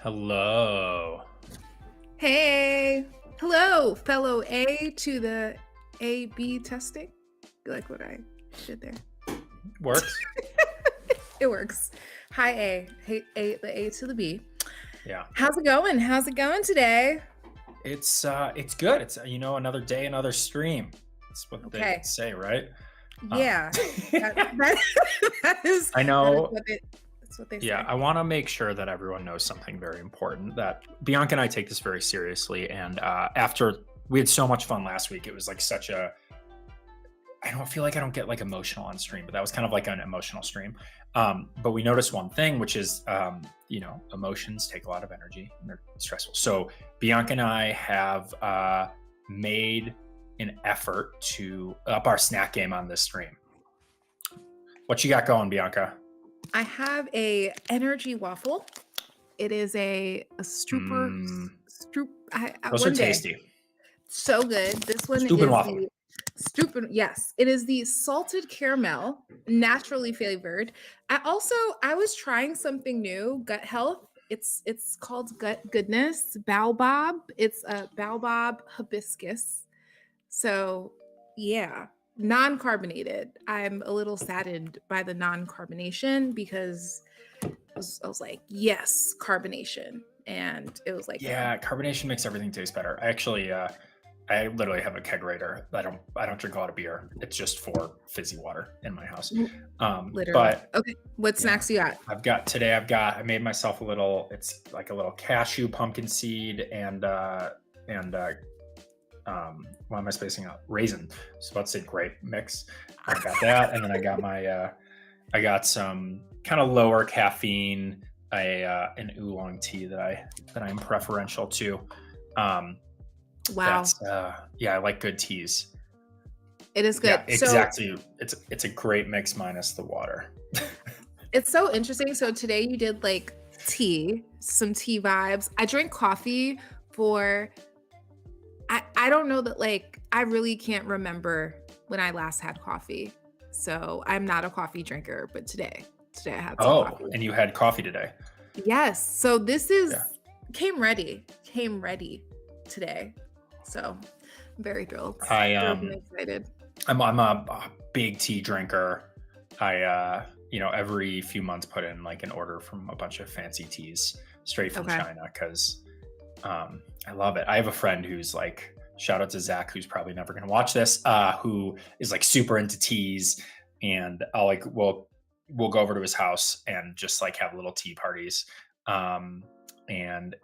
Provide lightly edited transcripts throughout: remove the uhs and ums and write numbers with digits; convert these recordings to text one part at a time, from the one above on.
Hello. Hey, hello, fellow A to the A-B testing. You like what I did there? Works? It works. Hi, A. Hey, A, the A to the B. Yeah. How's it going? How's it going today? It's good. It's another day, another stream. That's what they Okay. say, right? Um, Yeah. That, that is I that is know. that's what they Yeah, say. I want to make sure that everyone knows something very important. That Bianca and I take this very seriously, and after we had so much fun last week, it was like such a. I don't feel like I don't get like emotional on stream, but that was kind of like an emotional stream. But we noticed one thing, which is, emotions take a lot of energy and they're stressful. So Bianca and I have made an effort to up our snack game on this stream. What you got going, Bianca? I have a energy waffle. It is a strooper. Stroop. Those are One day. tasty. So good. This one Stupid is waffle. the stupid. Yes, it is the salted caramel, naturally flavored. I was trying something new, gut health. It's called Gut Goodness Baobab. It's a baobab hibiscus. So yeah, non-carbonated. I'm a little saddened by the non-carbonation because I was like, yes, carbonation. And it was like, Yeah, carbonation makes everything taste better. I literally have a kegerator. I don't drink a lot of beer. It's just for fizzy water in my house. literally. But Okay, what yeah, snacks you got? I made myself a little. It's like a little cashew pumpkin seed and why am I spacing out? Raisin. I was about to say grape mix. I got that, and then I got some kind of lower caffeine, an oolong tea that I'm preferential to. Wow, I like good teas. it is good. Yeah, So exactly. It's a great mix minus the water. it's so interesting. So today you did like tea, some tea vibes. I drink coffee for I don't know that like I really can't remember when I last had coffee. So I'm not a coffee drinker, but today I had some Oh, coffee. and you had coffee today. Yes. So this is Yeah. came ready today. So I'm very thrilled. I Thrilled and excited. I'm a big tea drinker. I every few months put in like an order from a bunch of fancy teas straight from Okay. China because I love it. I have a friend who's like, shout out to Zach, who's probably never going to watch this, who is like super into teas, and we'll go over to his house and just like have little tea parties. And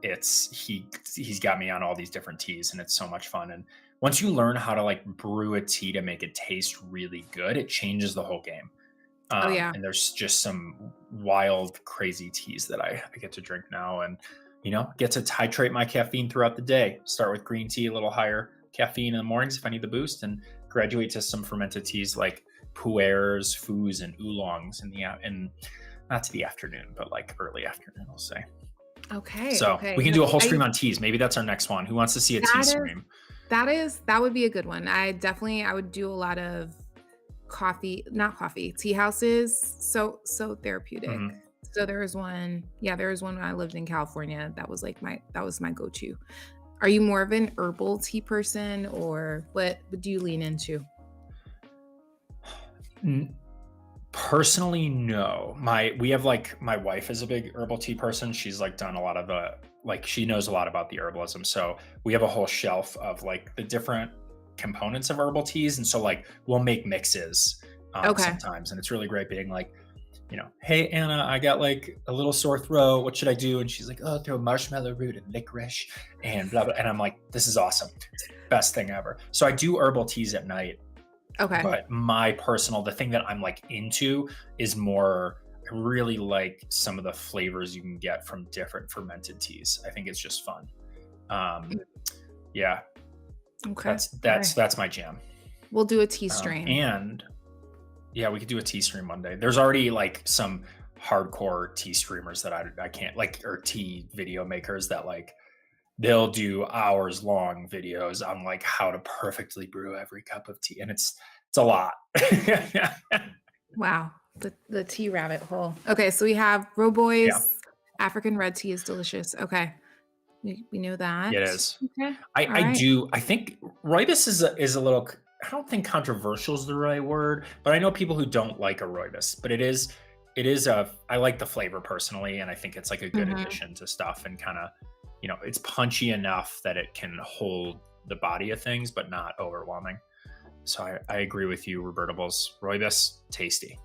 he's got me on all these different teas, and it's so much fun. And once you learn how to like brew a tea to make it taste really good, it changes the whole game. Oh yeah. And there's just some wild, crazy teas that I get to drink now, and get to titrate my caffeine throughout the day. Start with green tea, a little higher caffeine in the mornings if I need the boost, and graduate to some fermented teas like pu'ers, fus, and oolongs and not to the afternoon, but like early afternoon, I'll say. Okay. So Okay. we can do a whole stream on teas. Maybe that's our next one. Who wants to see a tea That is stream? that would be a good one. I would do a lot of not coffee, tea houses. So therapeutic. Mm-hmm. So there was one when I lived in California. That was my go-to. Are you more of an herbal tea person, or what do you lean into? Personally, no. We have like my wife is a big herbal tea person. She's like done a lot of the like she knows a lot about the herbalism. So we have a whole shelf of like the different components of herbal teas, and so like we'll make mixes Okay. sometimes, and it's really great being like, hey Anna, I got like a little sore throat. What should I do? And she's like, oh, throw marshmallow root and licorice and blah blah. And I'm like, this is awesome. It's the best thing ever. So I do herbal teas at night. Okay. But the thing that I'm like into is more, I really like some of the flavors you can get from different fermented teas. I think it's just fun. Yeah, Okay. that's my jam. We'll do a tea stream. And yeah, we could do a tea stream one day. There's already like some hardcore tea streamers that I can't like, or tea video makers that like, they'll do hours long videos on like how to perfectly brew every cup of tea. And it's a lot. Wow. The tea rabbit hole. Okay, so we have Roboys, Yeah. African red tea is delicious. Okay. We know It that. is. Okay. All I right. do. I think rooibos is a little. I don't think controversial is the right word, but I know people who don't like a rooibos. But it is. It is a. I like the flavor personally, and I think it's like a good Mhm. addition to stuff, and kind of, it's punchy enough that it can hold the body of things, but not overwhelming. So I agree with you, Robertables. Rooibos, tasty.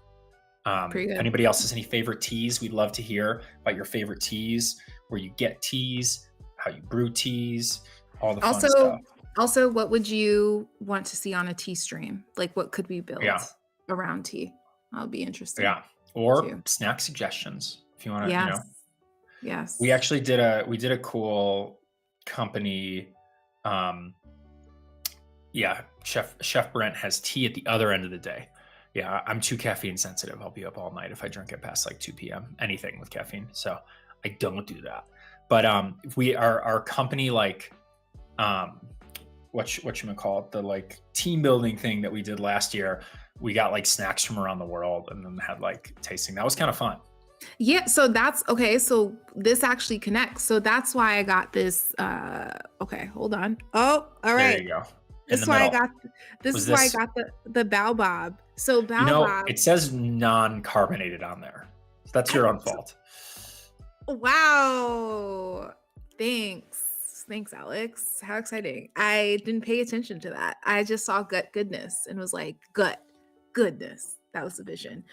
Pretty If good. anybody else has any favorite teas, we'd love to hear about your favorite teas, where you get teas, how you brew teas, all the fun Also, stuff. also, what would you want to see on a tea stream? Like, what could we Yeah, build around tea? That'll be interesting yeah. Or too. snack suggestions if you want to. Yes. We Yes. actually did a cool company. Um, yeah, Chef Brent has tea at the other end of the day. Yeah, I'm too caffeine sensitive. I'll be up all night if I drink it past like 2 p.m. Anything with caffeine. So I don't do that. But if we our company like um what you call it, the like team building thing that we did last year, we got like snacks from around the world and then had like tasting. That was kind of fun. Yeah, so that's okay. So this actually connects. So that's why I got this. Okay, hold on. Oh, all There right. you go. In This the is why I middle. got this Was is why I this, got the baobab. So baobab. it says non-carbonated on there. That's I, your own fault. wow. Thanks, Alex. How exciting. I didn't pay attention to that. I just saw gut goodness and was like, gut goodness. That was the vision.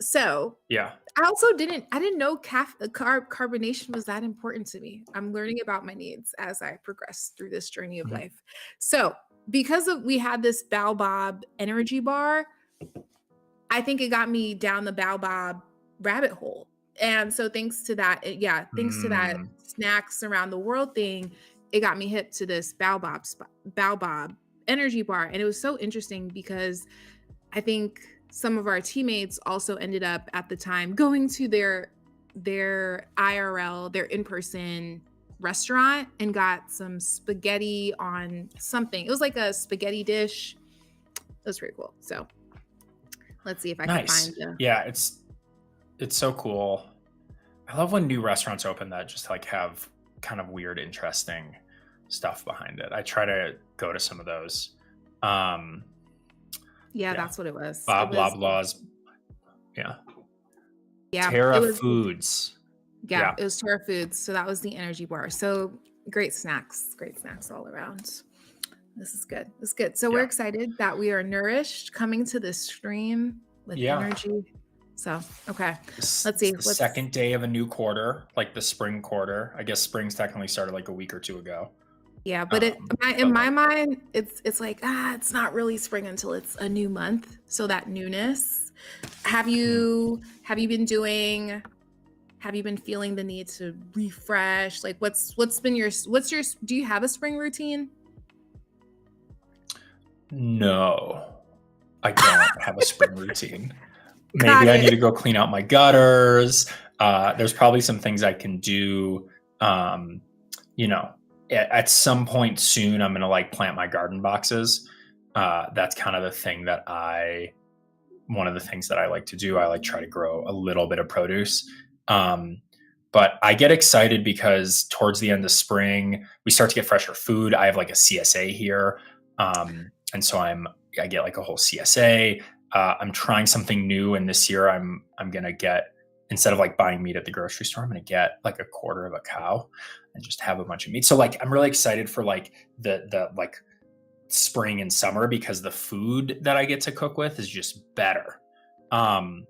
So Yeah. I didn't know carbonation was that important to me. I'm learning about my needs as I progress through this journey of Mhm. life. So because of we had this baobab energy bar, I think it got me down the baobab rabbit hole. And so thanks to that, thanks to that Mm. snacks around the world thing, it got me hip to this baobab energy bar. And it was so interesting because I think some of our teammates also ended up at the time going to their IRL, their in-person restaurant and got some spaghetti on something. It was like a spaghetti dish. It was pretty cool. So let's see if I can Nice. find the Yeah, it's so cool. I love when new restaurants open that just like have kind of weird, interesting stuff behind it. I try to go to some of those. Um, yeah, yeah, that's what it was. It Bob was Loblaws. Yeah, yeah, it Terra was Foods. yeah, Yeah, it was Terra Foods. So that was the energy bar. So great snacks all around. This is good. This is good. So we're yeah, excited that we are nourished coming to this stream with yeah. energy. So, okay. Let's It's see. the Let's second day of a new quarter, like the spring quarter. I guess spring's technically started like a week or two ago. yeah, but in But my like, mind, it's like, it's not really spring until it's a new month. So that newness. Have mm, you have you been doing have you been feeling the need to refresh? Like what's been your do you have a spring routine? no, I don't have a spring routine. Got Maybe I need it. to go clean out my gutters. There's probably some things I can do. Um, you know, at some point soon, I'm gonna like plant my garden boxes. That's kind of the thing that one of the things that I like to do. I like try to grow a little bit of produce. Um, but I get excited because towards the end of spring, we start to get fresher food. I have like a CSA here. And so I get like a whole CSA. I'm trying something new. And this year I'm going to get, instead of like buying meat at the grocery store, I'm going to get like a quarter of a cow and just have a bunch of meat. So like, I'm really excited for like the like spring and summer because the food that I get to cook with is just better. Um,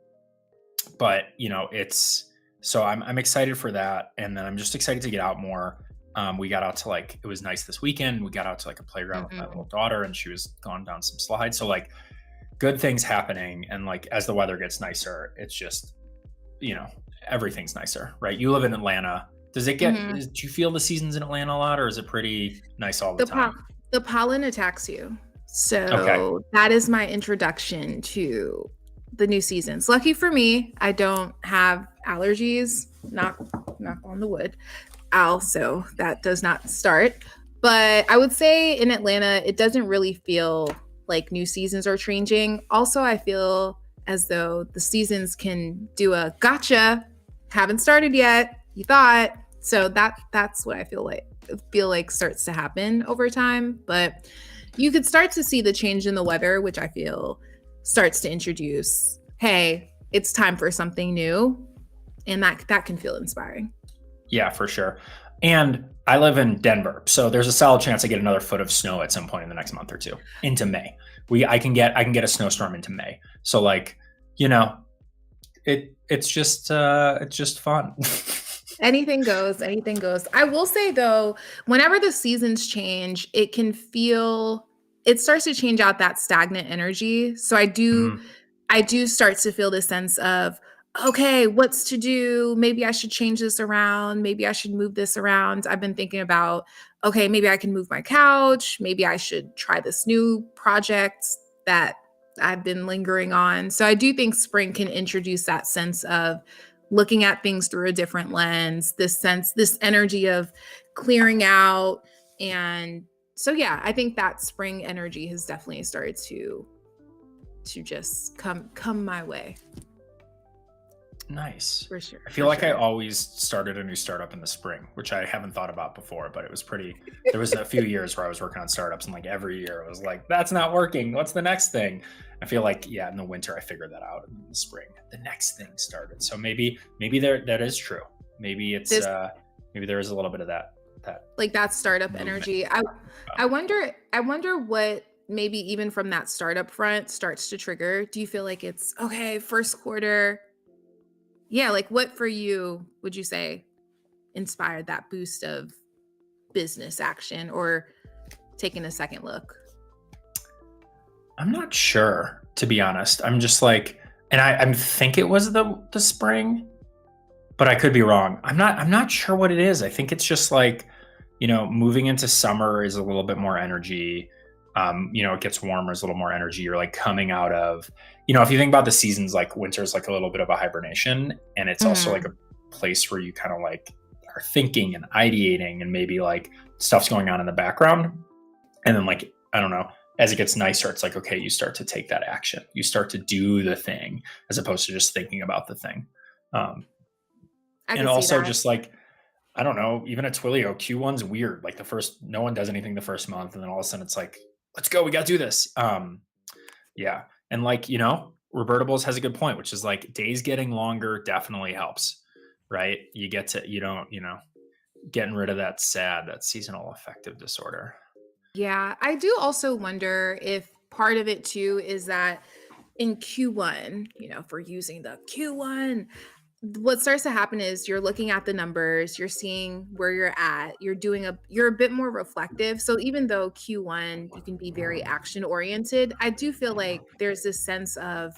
but it's so I'm excited for that, and then I'm just excited to get out more. We got out to like it was nice this weekend. We got out to like a playground with my Mhm. little daughter, and she was going down some slides. So like good things happening, and like as the weather gets nicer, it's just everything's nicer, right? You live in Atlanta. Mhm. Do you feel the seasons in Atlanta a lot, or is it pretty nice all the The po- time? the pollen attacks you. Okay. So that is my introduction to the new seasons. Lucky for me, I don't have allergies. Knock on the wood. Also, that does not start. But I would say in Atlanta, it doesn't really feel like new seasons are changing. Also, I feel as though the seasons can do a gotcha, haven't started yet. you thought. So that's what I feel like starts to happen over time. But you could start to see the change in the weather, which I feel starts to introduce, hey, it's time for something new. And that can feel inspiring. Yeah, for sure. And I live in Denver, so there's a solid chance I get another foot of snow at some point in the next month or two into May. I can get a snowstorm into May. So like, you know, it's just fun. Anything goes, anything goes. I will say though, whenever the seasons change, it starts to change out that stagnant energy. So Mhm. I do start to feel this sense of, okay, what's to do? Maybe I should change this around. Maybe I should move this around. I've been thinking about, okay, maybe I can move my couch. Maybe I should try this new project that I've been lingering on. So I do think spring can introduce that sense of looking at things through a different lens, this energy of clearing out. And so yeah, I think that spring energy has definitely started to just come my way. Nice. For sure, I feel for like I sure. always started a new startup in the spring, which I haven't thought about before, but it was pretty. There was a few years where I was working on startups, and like every year I was like, that's not working. What's the next thing? I feel like, yeah, in the winter I figured that out. In the spring, the next thing started. So maybe there that is true. Maybe it's This maybe there is a little bit of that like that startup movement. energy. I wonder what maybe even from that startup front starts to trigger. Do you feel like it's okay, first quarter? Yeah, like what for you would you say inspired that boost of business action or taking a second look? I'm not sure, to be honest. I'm just like, and I think it was the spring, but I could be wrong. I'm not sure what it is. I think it's just like, moving into summer is a little bit more energy. It gets warmer is a little more energy. You're like coming out of, if you think about the seasons, like winter's like a little bit of a hibernation, and it's also like a Mhm. place where you kind of like are thinking and ideating and maybe like stuff's going on in the background. And then like, I don't know, as it gets nicer, it's like, okay, you start to take that action. You start to do the thing as opposed to just thinking about the thing. Um, I and could see also that. just like, I don't know, even at Twilio, Q1's weird. Like no one does anything the first month, and then all of a sudden it's like, let's go, we got to do this. Yeah, and like Robertables has a good point, which is like days getting longer definitely helps, right? You don't getting rid of that seasonal affective disorder. Yeah, I do also wonder if part of it too is that in Q1, if we're using the Q1, what starts to happen is you're looking at the numbers, you're seeing where you're at, you're a bit more reflective. So even though Q1 you can be very action oriented, I do feel like there's this sense of,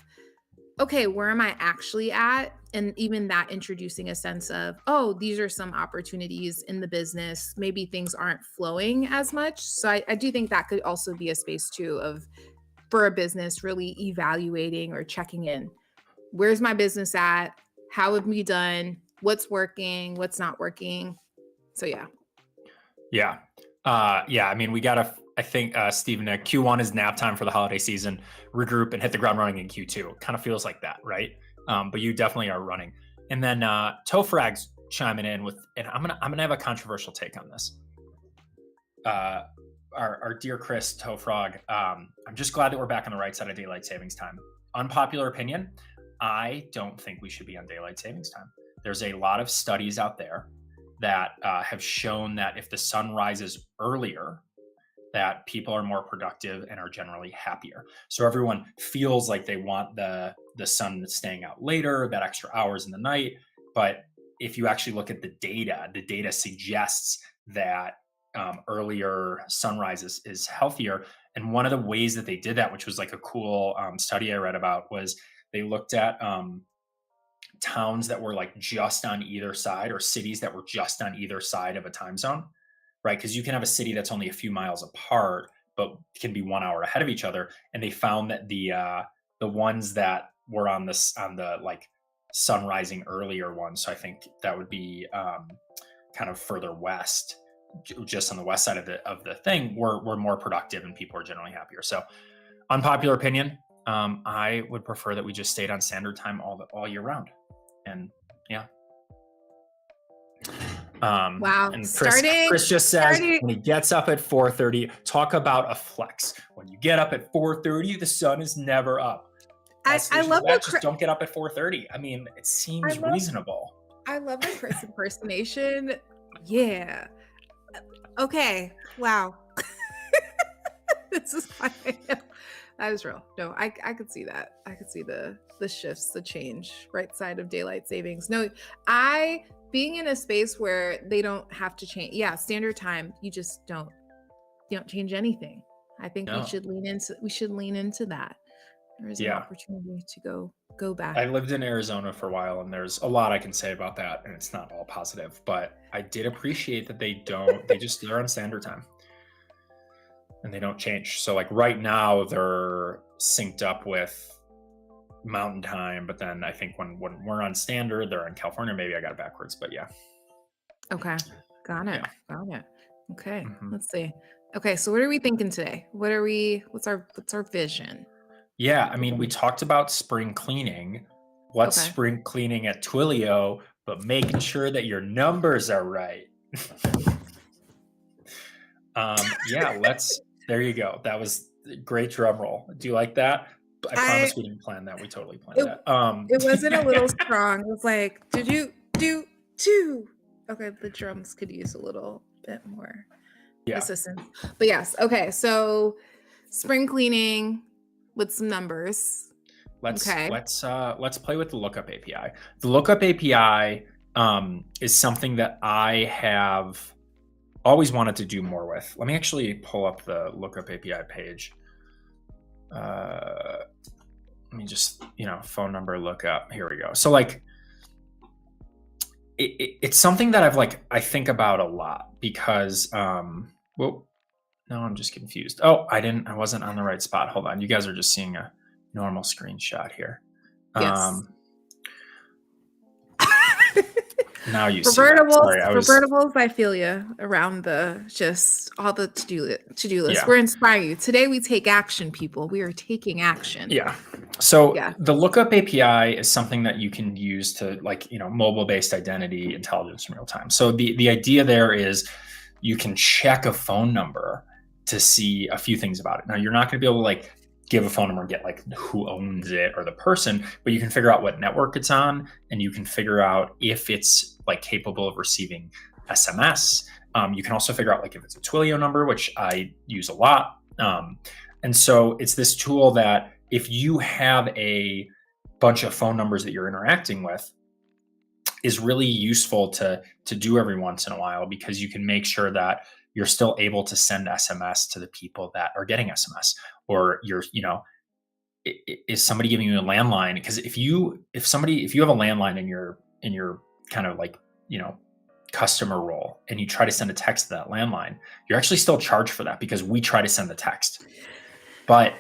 okay, where am I actually at? And even that introducing a sense of, oh, these are some opportunities in the business. Maybe things aren't flowing as much. So I do think that could also be a space too of for a business really evaluating or checking in. Where's my business at? How have we done? What's working? What's not working? So yeah. Yeah. Yeah. I mean, we gotta. I think Stephen, Q1 is nap time for the holiday season. Regroup and hit the ground running in Q2. Kind of feels like that, right? But you definitely are running. And then Tofrag's chiming in with, and I'm gonna have a controversial take on this. Uh, our dear Chris Tofrog, I'm just glad that we're back on the right side of daylight savings time. Unpopular opinion, I don't think we should be on daylight savings time. There's a lot of studies out there that have shown that if the sun rises earlier, that people are more productive and are generally happier. So everyone feels like they want the sun staying out later, that extra hours in the night. But if you actually look at the data suggests that earlier sunrise is healthier. And one of the ways that they did that, which was like a cool study I read about, was they looked at towns that were like just on either side, or cities that were just on either side of a time zone, right? Because you can have a city that's only a few miles apart, but can be 1 hour ahead of each other. And they found that the ones that were on the like sun rising earlier ones, so I think that would be kind of further west, just on the west side of the thing, were more productive and people are generally happier. So, unpopular opinion, I would prefer that we just stayed on standard time all year round. And yeah. Wow. And Chris just says when he gets up at 4:30, talk about a flex. When you get up at 4:30, the sun is never up. I love that. Just don't get up at 4:30. I mean, it seems reasonable. I love the Chris impersonation. Yeah. Okay. Wow. This is fine. That is real. No, I could see that. I could see the shifts, the change, right side of daylight savings. No, being in a space where they don't have to change. Yeah, standard time. You don't change anything. I think we should lean into that. There is an opportunity to go back. I lived in Arizona for a while, and there's a lot I can say about that, and it's not all positive, but I did appreciate that they're on standard time and they don't change. So like right now they're synced up with mountain time, but then I think when we're on standard, they're in California. Maybe I got it backwards, but yeah. Okay. Got it. Okay. Mm-hmm. Let's see. Okay. So what are we thinking today? What's our vision? Yeah. I mean, we talked about spring cleaning. What's spring cleaning at Twilio, but making sure that your numbers are right. There you go. That was a great drum roll. Do you like that? I promise we didn't plan that. We totally planned that. It wasn't a little strong. It was like, did you do? Okay, the drums could use a little bit more assistance. But yes, okay. So spring cleaning with some numbers. Let's play with the lookup API. The lookup API is something that I have always wanted to do more with. Let me actually pull up the lookup API page. Let me just, phone number lookup. Here we go. So like, it's something that I think about a lot because, no, I'm just confused. Oh, I wasn't on the right spot. Hold on. You guys are just seeing a normal screenshot here. Yes. Now you see Revertibles, I feel you around just all the to-do list. Yeah. We're inspiring you. Today we take action, people. We are taking action. Yeah. So the lookup API is something that you can use to mobile-based identity intelligence in real time. So the idea there is you can check a phone number to see a few things about it. Now you're not going to be able to give a phone number and get who owns it or the person, but you can figure out what network it's on, and you can figure out if it's capable of receiving SMS. You can also figure out if it's a Twilio number, which I use a lot. And so it's this tool that if you have a bunch of phone numbers that you're interacting with, is really useful to do every once in a while, because you can make sure that you're still able to send SMS to the people that are getting SMS, or is somebody giving you a landline? Because if you have a landline in your kind of customer role, and you try to send a text to that landline, you're actually still charged for that, because we try to send the text, but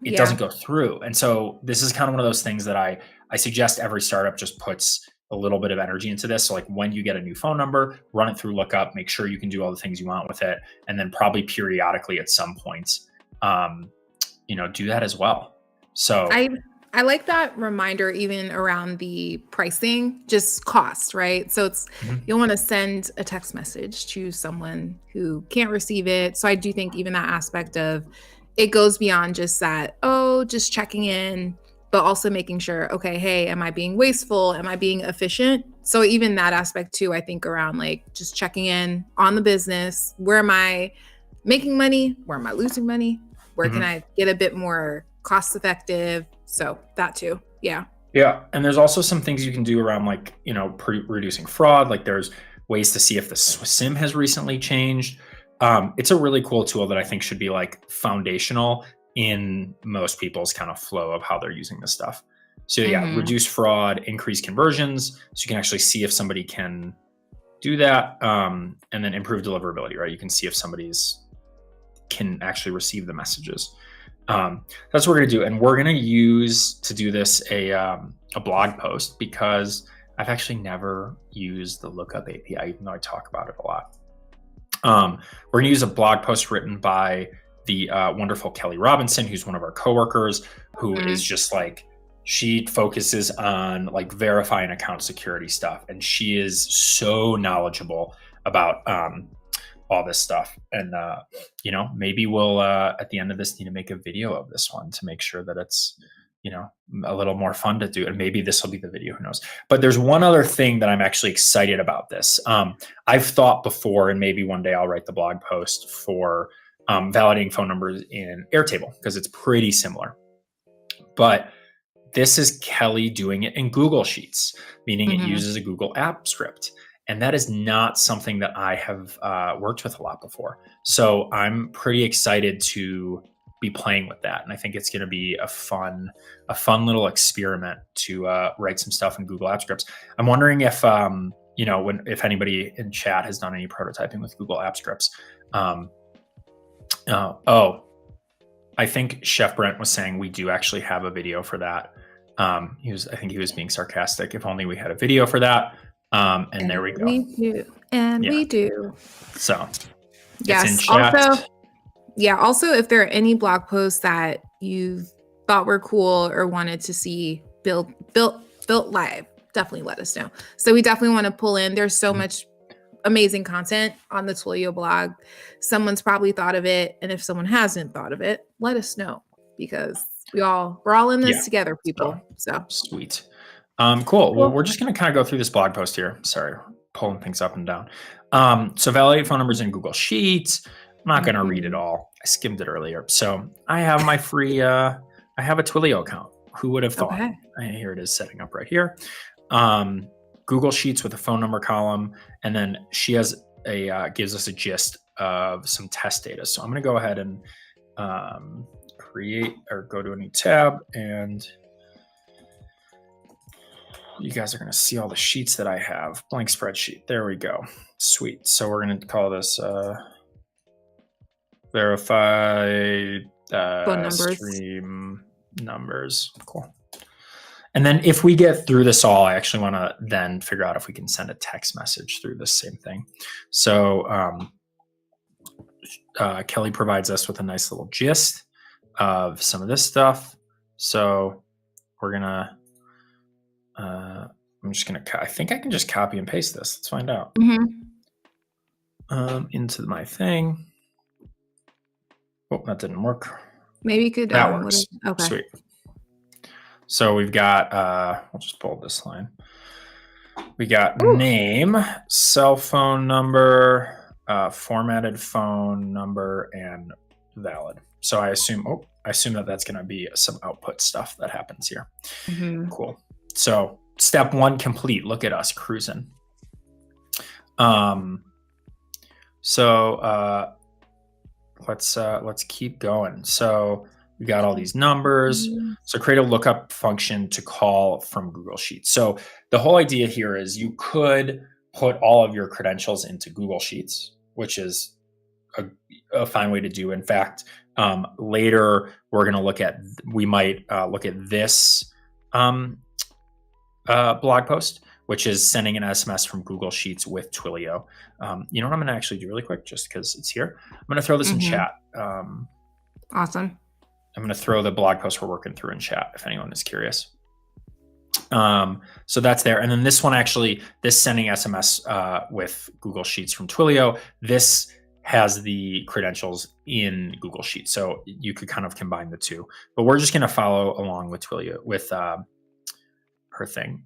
it doesn't go through. And so this is kind of one of those things that I suggest every startup just puts a little bit of energy into this. So when you get a new phone number, run it through lookup, make sure you can do all the things you want with it. And then probably periodically at some points, do that as well. So I like that reminder, even around the pricing, just cost, right? So it's, you'll want to send a text message to someone who can't receive it. So I do think even that aspect of it goes beyond just that, just checking in, but also making sure, okay, hey, am I being wasteful? Am I being efficient? So even that aspect too, I think around just checking in on the business. Where am I making money? Where am I losing money? Where can I get a bit more cost effective? So that too. Yeah. Yeah. And there's also some things you can do around reducing fraud. There's ways to see if the SIM has recently changed. It's a really cool tool that I think should be foundational in most people's kind of flow of how they're using this stuff. So reduce fraud, increase conversions. So you can actually see if somebody can do that, and then improve deliverability, right? You can see if somebody's can actually receive the messages. That's what we're going to do. And we're going to use to do this a blog post, because I've actually never used the lookup API, even though I talk about it a lot. We're going to use a blog post written by the wonderful Kelly Robinson, who's one of our coworkers, who is just She focuses on like verifying account security stuff, and she is so knowledgeable about all this stuff. And maybe we'll at the end of this need to make a video of this one to make sure that it's a little more fun to do. And maybe this will be the video, who knows. But there's one other thing that I'm actually excited about this. I've thought before, and maybe one day I'll write the blog post for validating phone numbers in Airtable, because it's pretty similar. But this is Kelly doing it in Google Sheets, meaning it uses a Google app script. And that is not something that I have worked with a lot before. So I'm pretty excited to be playing with that. And I think it's going to be a fun little experiment to write some stuff in Google App Scripts. I'm wondering if, if anybody in chat has done any prototyping with Google App Scripts. I think Chef Brent was saying we do actually have a video for that. I think he was being sarcastic. If only we had a video for that. And there we go. We do. We do. So yes. It's in chat. Also, if there are any blog posts that you thought were cool or wanted to see built live, definitely let us know. So we definitely want to pull in. There's so much amazing content on the Twilio blog. Someone's probably thought of it. And if someone hasn't thought of it, let us know, because we're all in this together, people. So sweet. Cool. Well, we're just going to kind of go through this blog post here. Sorry, pulling things up and down. So validate phone numbers in Google Sheets. I'm not going to read it all. I skimmed it earlier. So I have my free, I have a Twilio account. Who would have thought? Okay. Here it is, setting up right here. Google Sheets with a phone number column. And then she has gives us a gist of some test data. So I'm going to go ahead and create or go to a new tab, and you guys are going to see all the sheets that I have. Blank spreadsheet. There we go. Sweet. So we're going to call this verify phone numbers. Stream numbers. Cool. And then if we get through this all, I actually want to then figure out if we can send a text message through this same thing. So Kelly provides us with a nice little gist of some of this stuff. So we're going to I think I can just copy and paste this. Let's find out. Into my thing. Oh, that didn't work. Maybe you could. That works. Okay. Sweet. So we've got, we'll just pull this line. We got name, cell phone number, formatted phone number, and valid. So I assume that that's going to be some output stuff that happens here. Cool. So step 1 complete. Look at us cruising. Let's keep going. So we got all these numbers. So create a lookup function to call from Google Sheets. So the whole idea here is you could put all of your credentials into Google Sheets, which is a fine way to do. In fact, later we might look at this blog post, which is sending an SMS from Google Sheets with Twilio. You know what I'm going to actually do really quick, just because it's here? I'm going to throw this in chat. Awesome. I'm going to throw the blog post we're working through in chat if anyone is curious. So that's there. And then this one, actually, this sending SMS with Google Sheets from Twilio, this has the credentials in Google Sheets. So you could kind of combine the two. But we're just going to follow along with Twilio, with her thing.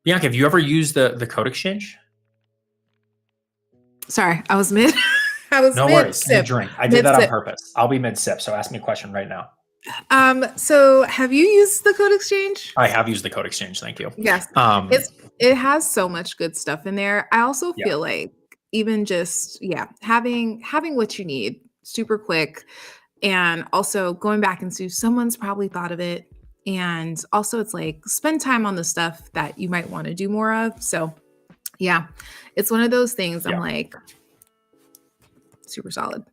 Bianca, have you ever used the code exchange? Sorry, I was mid. No worries. Mid-drink. I did that on purpose. I'll be mid-sip, so ask me a question right now. So have you used the code exchange? I have used the code exchange. Thank you. Yes. It has so much good stuff in there. I also feel like even just having what you need super quick, and also going back and see someone's probably thought of it. And also it's like spend time on the stuff that you might want to do more of. So yeah, it's one of those things. I'm like super solid.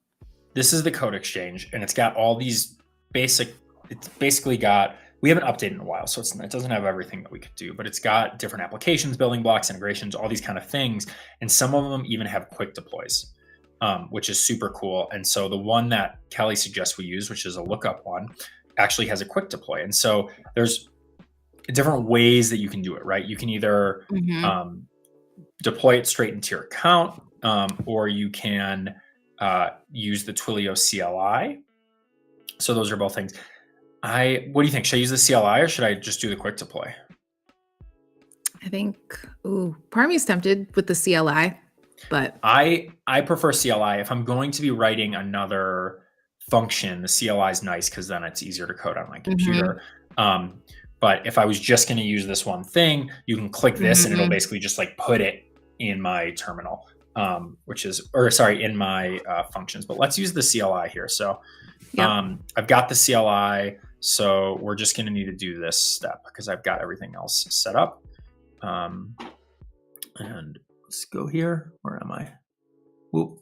This is the code exchange, and it's got all these it's basically got, we haven't updated in a while, so it doesn't have everything that we could do, but it's got different applications, building blocks, integrations, all these kind of things. And some of them even have quick deploys, which is super cool. And so the one that Kelly suggests we use, which is a lookup one, actually has a quick deploy. And so there's different ways that you can do it, right? You can either deploy it straight into your account, or you can use the Twilio CLI. So those are both things. What do you think? Should I use the CLI or should I just do the quick deploy? I think, part of me is tempted with the CLI, but I prefer CLI. If I'm going to be writing another function, the CLI is nice because then it's easier to code on my computer. But if I was just going to use this one thing, you can click this and it'll basically just like put it in my terminal, in my functions. But let's use the CLI here. So I've got the CLI. So we're just going to need to do this step because I've got everything else set up. And let's go here. Where am I? Whoop.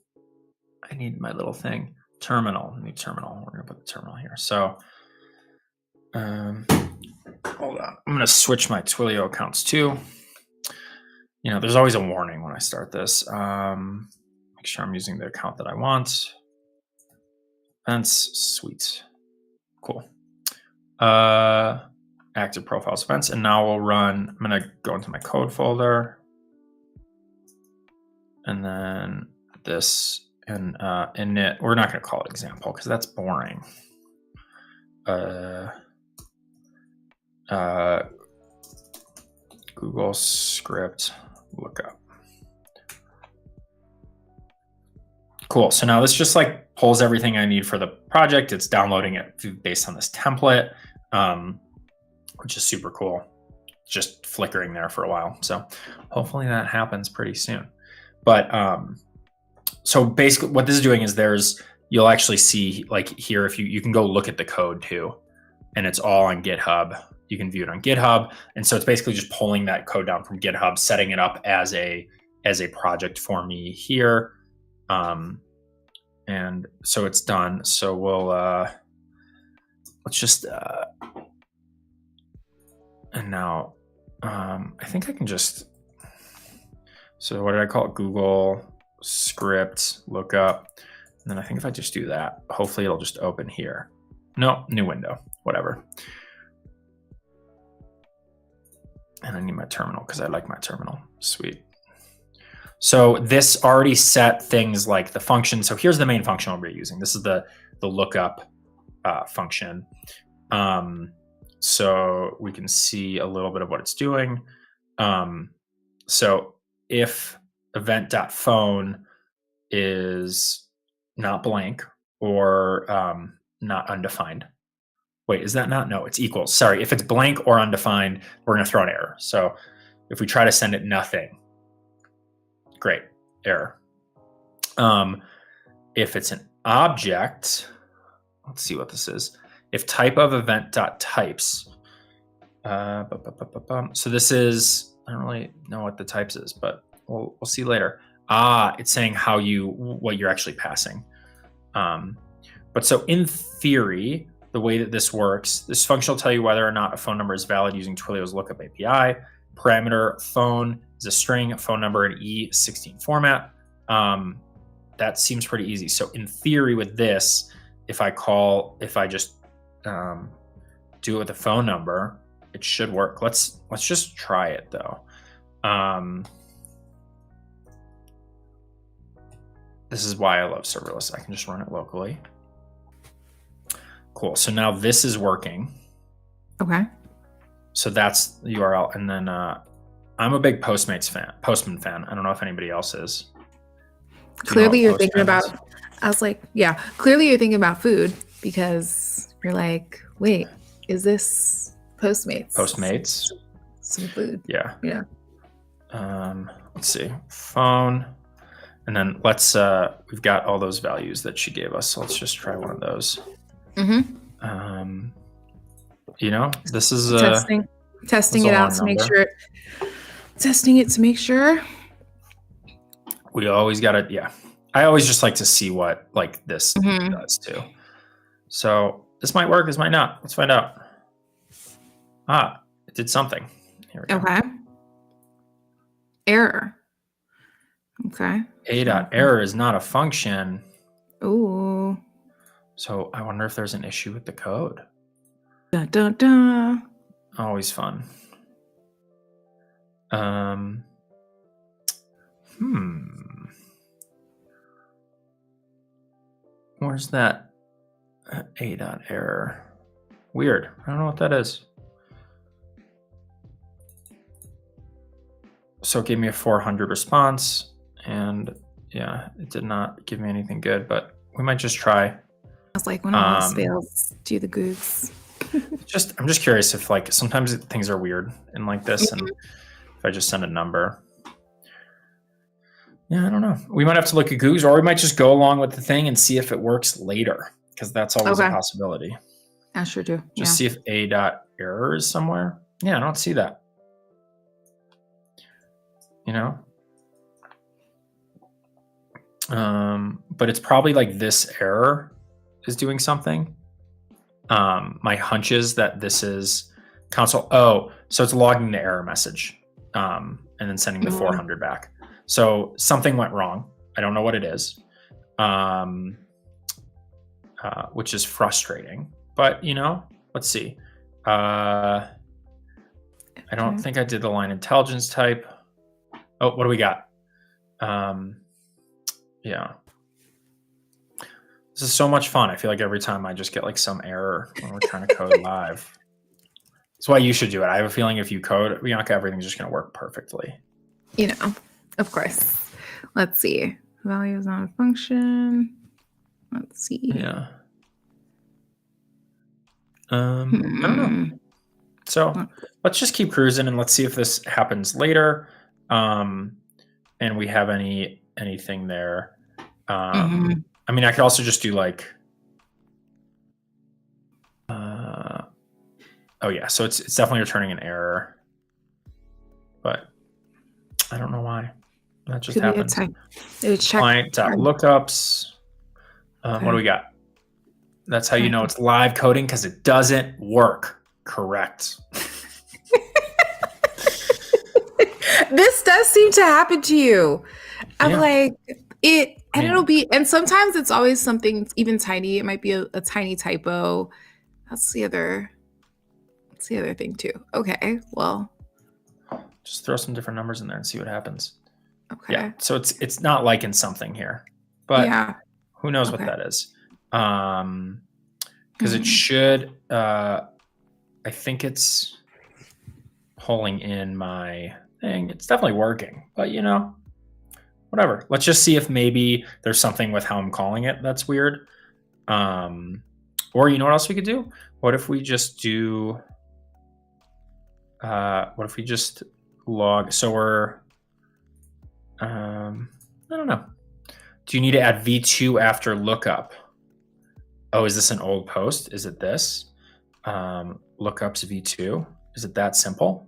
I need my little thing. Terminal. New terminal. We're going to put the terminal here. So hold on. I'm going to switch my Twilio accounts too. There's always a warning when I start this. Make sure I'm using the account that I want. Events. Sweet. Cool. Active profiles events. And now we'll run. I'm going to go into my code folder. And then this and init. We're not going to call it example because that's boring. Google script lookup. Cool. So now this just like pulls everything I need for the project. It's downloading it based on this template, which is super cool. Just flickering there for a while. So hopefully that happens pretty soon. But so basically what this is doing is you'll actually see like here, if you can go look at the code too, and it's all on GitHub. You can view it on GitHub. And so it's basically just pulling that code down from GitHub, setting it up as a project for me here. And so it's done. So we'll, let's just, and now, I think I can just, so what did I call it? Google script lookup. And then I think if I just do that, hopefully it'll just open here. No, new window, whatever. And I need my terminal because I like my terminal. Sweet. So this already set things like the function. So here's the main function we're using. This is the lookup function. So we can see a little bit of what it's doing. So if event.phone is not blank or not undefined. Wait, is that not? No, it's equals. Sorry, if it's blank or undefined, we're going to throw an error. So if we try to send it nothing, great, error. If it's an object, let's see what this is. If type of event.types, so this is, I don't really know what the types is, but we'll see later. It's saying what you're actually passing. But so in theory, the way that this works, this function will tell you whether or not a phone number is valid using Twilio's lookup API. Parameter phone is a string, phone number in E16 format. That seems pretty easy. So in theory with this, if I just do it with a phone number, it should work. Let's just try it though. This is why I love serverless. I can just run it locally. Cool. So now this is working. Okay. So that's the URL. And then I'm a big Postman fan. I don't know if anybody else is. Clearly you're thinking about, I was like, yeah, clearly you're thinking about food because you're like, wait, is this Postmates? Postmates. Some food. Yeah. Yeah. Let's see. Phone. And then we've got all those values that she gave us. So let's just try one of those. This is testing it out to make sure. Testing it to make sure. We always got to, yeah. I always just like to see what like this does too. So this might work, this might not. Let's find out. It did something. Here we go. Okay. Error. Okay. A.error is not a function. Ooh. So I wonder if there's an issue with the code. Dun, dun, dun. Always fun. Where's that A dot error? Weird. I don't know what that is. So it gave me a 400 response, and yeah, it did not give me anything good, but we might just try. I was like, when all else fails, do the goods. I'm just curious if like sometimes things are weird and like this, and if I just send a number. Yeah, I don't know. We might have to look at Googs, or we might just go along with the thing and see if it works later, because that's always a possibility. I sure do. Just see if A dot error is somewhere. Yeah, I don't see that. You know? But it's probably like this error is doing something. My hunch is that this is console. Oh, so it's logging the error message and then sending the 400 back. So something went wrong. I don't know what it is, which is frustrating. But, you know, let's see. I don't think I did the line intelligence type. Oh, what do we got? Yeah. This is so much fun. I feel like every time I just get like some error when we're trying to code live. That's why you should do it. I have a feeling if you code, Bianca, everything's just going to work perfectly. You know, of course. Let's see. Value is not a function. Let's see. Yeah. I don't know. So let's just keep cruising and let's see if this happens later. And we have anything there. I mean, I could also just do like, oh yeah, so it's definitely returning an error, but I don't know why. That just happens. Client.lookups. What do we got? That's how you know it's live coding, because it doesn't work. Correct. This does seem to happen to you. I'm like, it, and it'll be, and sometimes it's always something even tiny. It might be a tiny typo. That's the other thing too. Okay, well, just throw some different numbers in there and see what happens. Okay. Yeah. So it's not liking something here, but who knows what that is? Because it should. I think it's pulling in my thing. It's definitely working, but you know, whatever. Let's just see if maybe there's something with how I'm calling it that's weird. Or you know what else we could do? What if we just do? What if we just log? So we're. I don't know. Do you need to add v2 after lookup? Oh, is this an old post? Is it this? Lookups v2. Is it that simple?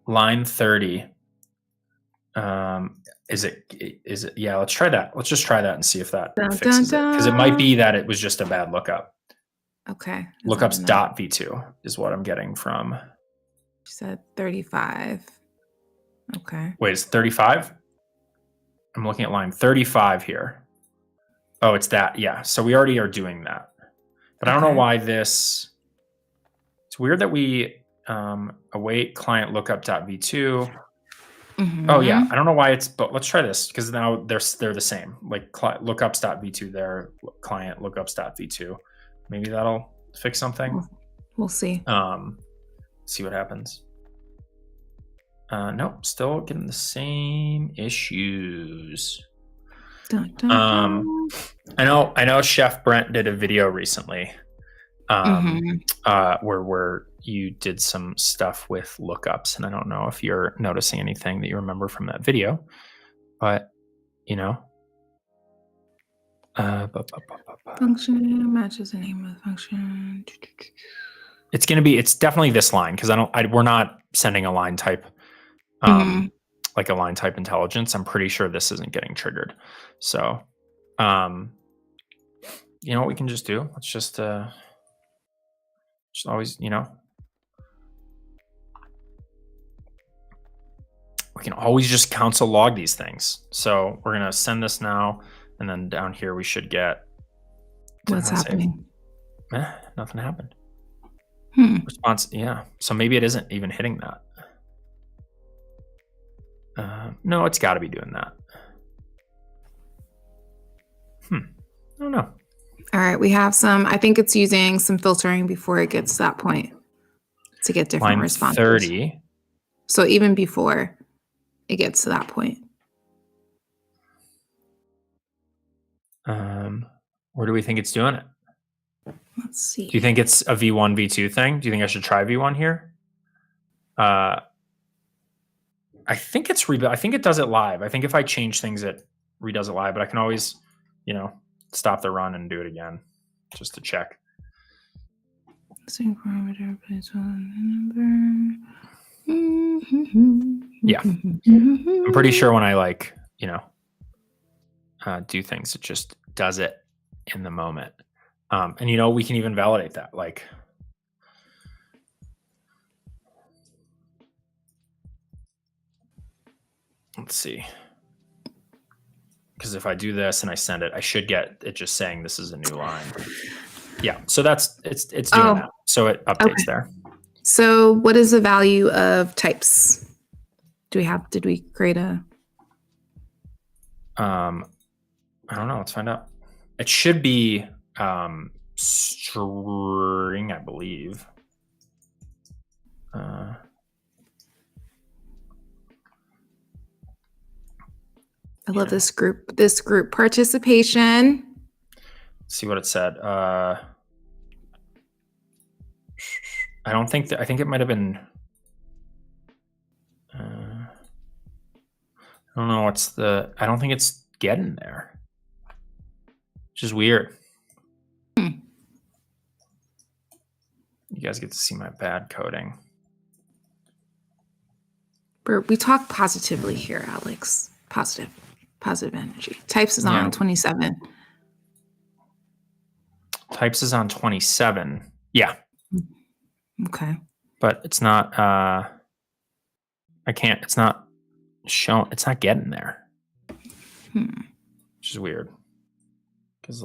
Line 30. Is it? Yeah, let's try that. Let's just try that and see if that fixes it. Because it might be that it was just a bad lookup. Okay. Lookups dot v2 is what I'm getting from. You said 35. Okay. Wait, it's 35? I'm looking at line 35 here. Oh, it's that. Yeah. So we already are doing that. But I don't know why this. It's weird that we await client lookup.v2. Oh yeah. I don't know why it's, but let's try this because now they're the same. Like lookups.v2 there, client lookups.v2. Maybe that'll fix something. We'll see. See what happens. Nope, still getting the same issues. I know Chef Brent did a video recently where you did some stuff with lookups, and I don't know if you're noticing anything that you remember from that video, but you know, function matches the name of the function. It's definitely this line because we're not sending a line type. Like a line type intelligence. I'm pretty sure this isn't getting triggered. So, you know what we can just do? Let's just always, you know, we can always just console log these things. So we're going to send this now. And then down here, we should get what's happening. Nothing happened. Response, yeah. So maybe it isn't even hitting that. No, it's got to be doing that. I don't know. All right, we have some. I think it's using some filtering before it gets to that point to get different Line responses. 30. So even before it gets to that point. Where do we think it's doing it? Let's see. Do you think it's a V1, V2 thing? Do you think I should try V1 here? I think it's I think it does it live. I think if I change things, it redoes it live. But I can always, stop the run and do it again, just to check. Same parameter, Yeah, I'm pretty sure when I do things, it just does it in the moment. And we can even validate that. Let's see. Because if I do this and I send it, I should get it just saying this is a new line. Yeah. So it's doing that. So it updates there. So what is the value of types? Did we create a? I don't know. Let's find out. It should be string, I believe. I love this group participation. Let's see what it said. I think it might have been. I don't know. I don't think it's getting there. Which is weird. You guys get to see my bad coding. We talk positively here, Alex. Positive energy. Types is on 27. Types is on 27. Yeah. Okay. But it's not, it's not showing, it's not getting there. Which is weird. Because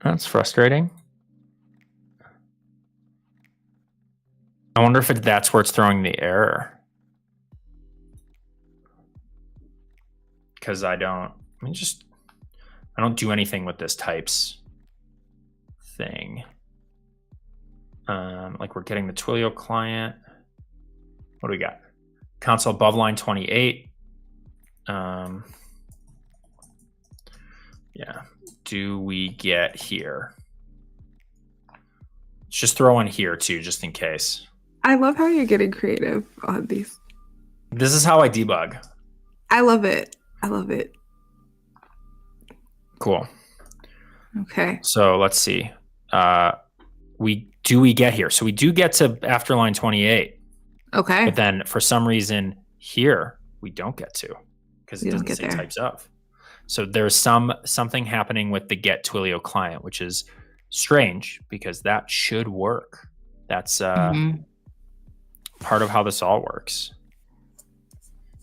That's frustrating. I wonder if that's where it's throwing the error. Because I don't do anything with this types thing. We're getting the Twilio client. What do we got? Console above line 28. Yeah. Do we get here? Let's just throw in here too, just in case. I love how you're getting creative on these. This is how I debug. I love it. Cool. Okay. So let's see. We get here? So we do get to after line 28. Okay. But then for some reason here we don't get to because it doesn't say types of. So there's something happening with the get Twilio client, which is strange because that should work. That's part of how this all works.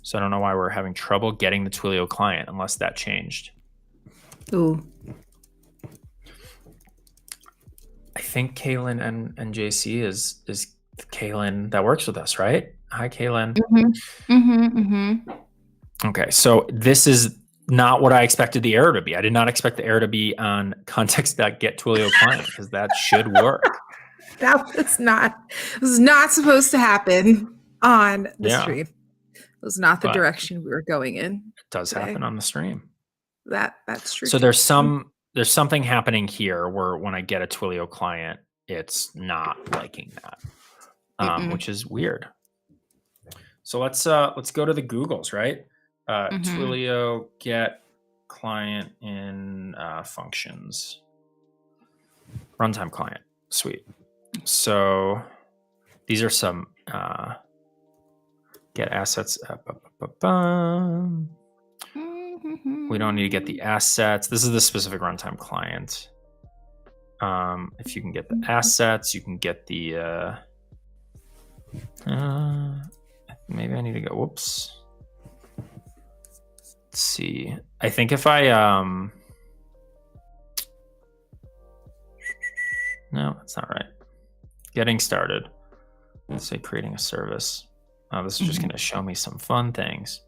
So I don't know why we're having trouble getting the Twilio client unless that changed. Ooh. I think Kaylin and JC is Kaylin that works with us, right? Hi, Kaylin. Okay, so this is not what I expected the error to be. I did not expect the error to be on context.get Twilio client because that should work. That was not supposed to happen on the stream. It was not the direction we were going in. It does happen on the stream. That's true. So there's something happening here where when I get a Twilio client, it's not liking that, which is weird. So let's go to the Googles, right? Twilio get client in functions. Runtime client. Sweet. So these are some get assets. We don't need to get the assets. This is the specific runtime client. If you can get the assets, you can get the Maybe I need to go. Whoops. Let's see. I think if I no, that's not right. Getting started. Let's say creating a service. Oh, this is just going to show me some fun things.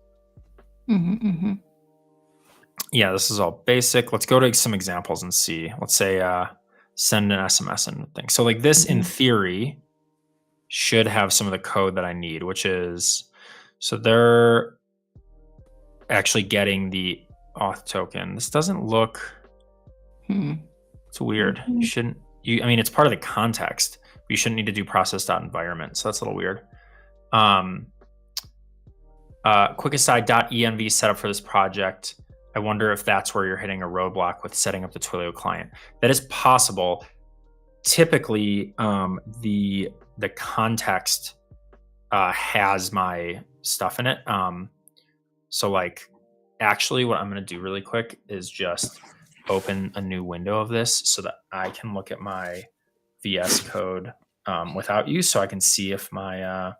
Yeah, this is all basic. Let's go to some examples and see. Let's say send an SMS and things. So like this in theory should have some of the code that I need, which is, so they're actually getting the auth token. This doesn't look, it's weird. You shouldn't, I mean, it's part of the context. But you shouldn't need to do process.environment. So that's a little weird. Quick aside, .env setup for this project. I wonder if that's where you're hitting a roadblock with setting up the Twilio client. That is possible. Typically, the context has my stuff in it. So like, actually what I'm going to do really quick is just open a new window of this so that I can look at my VS code without you, so I can see if my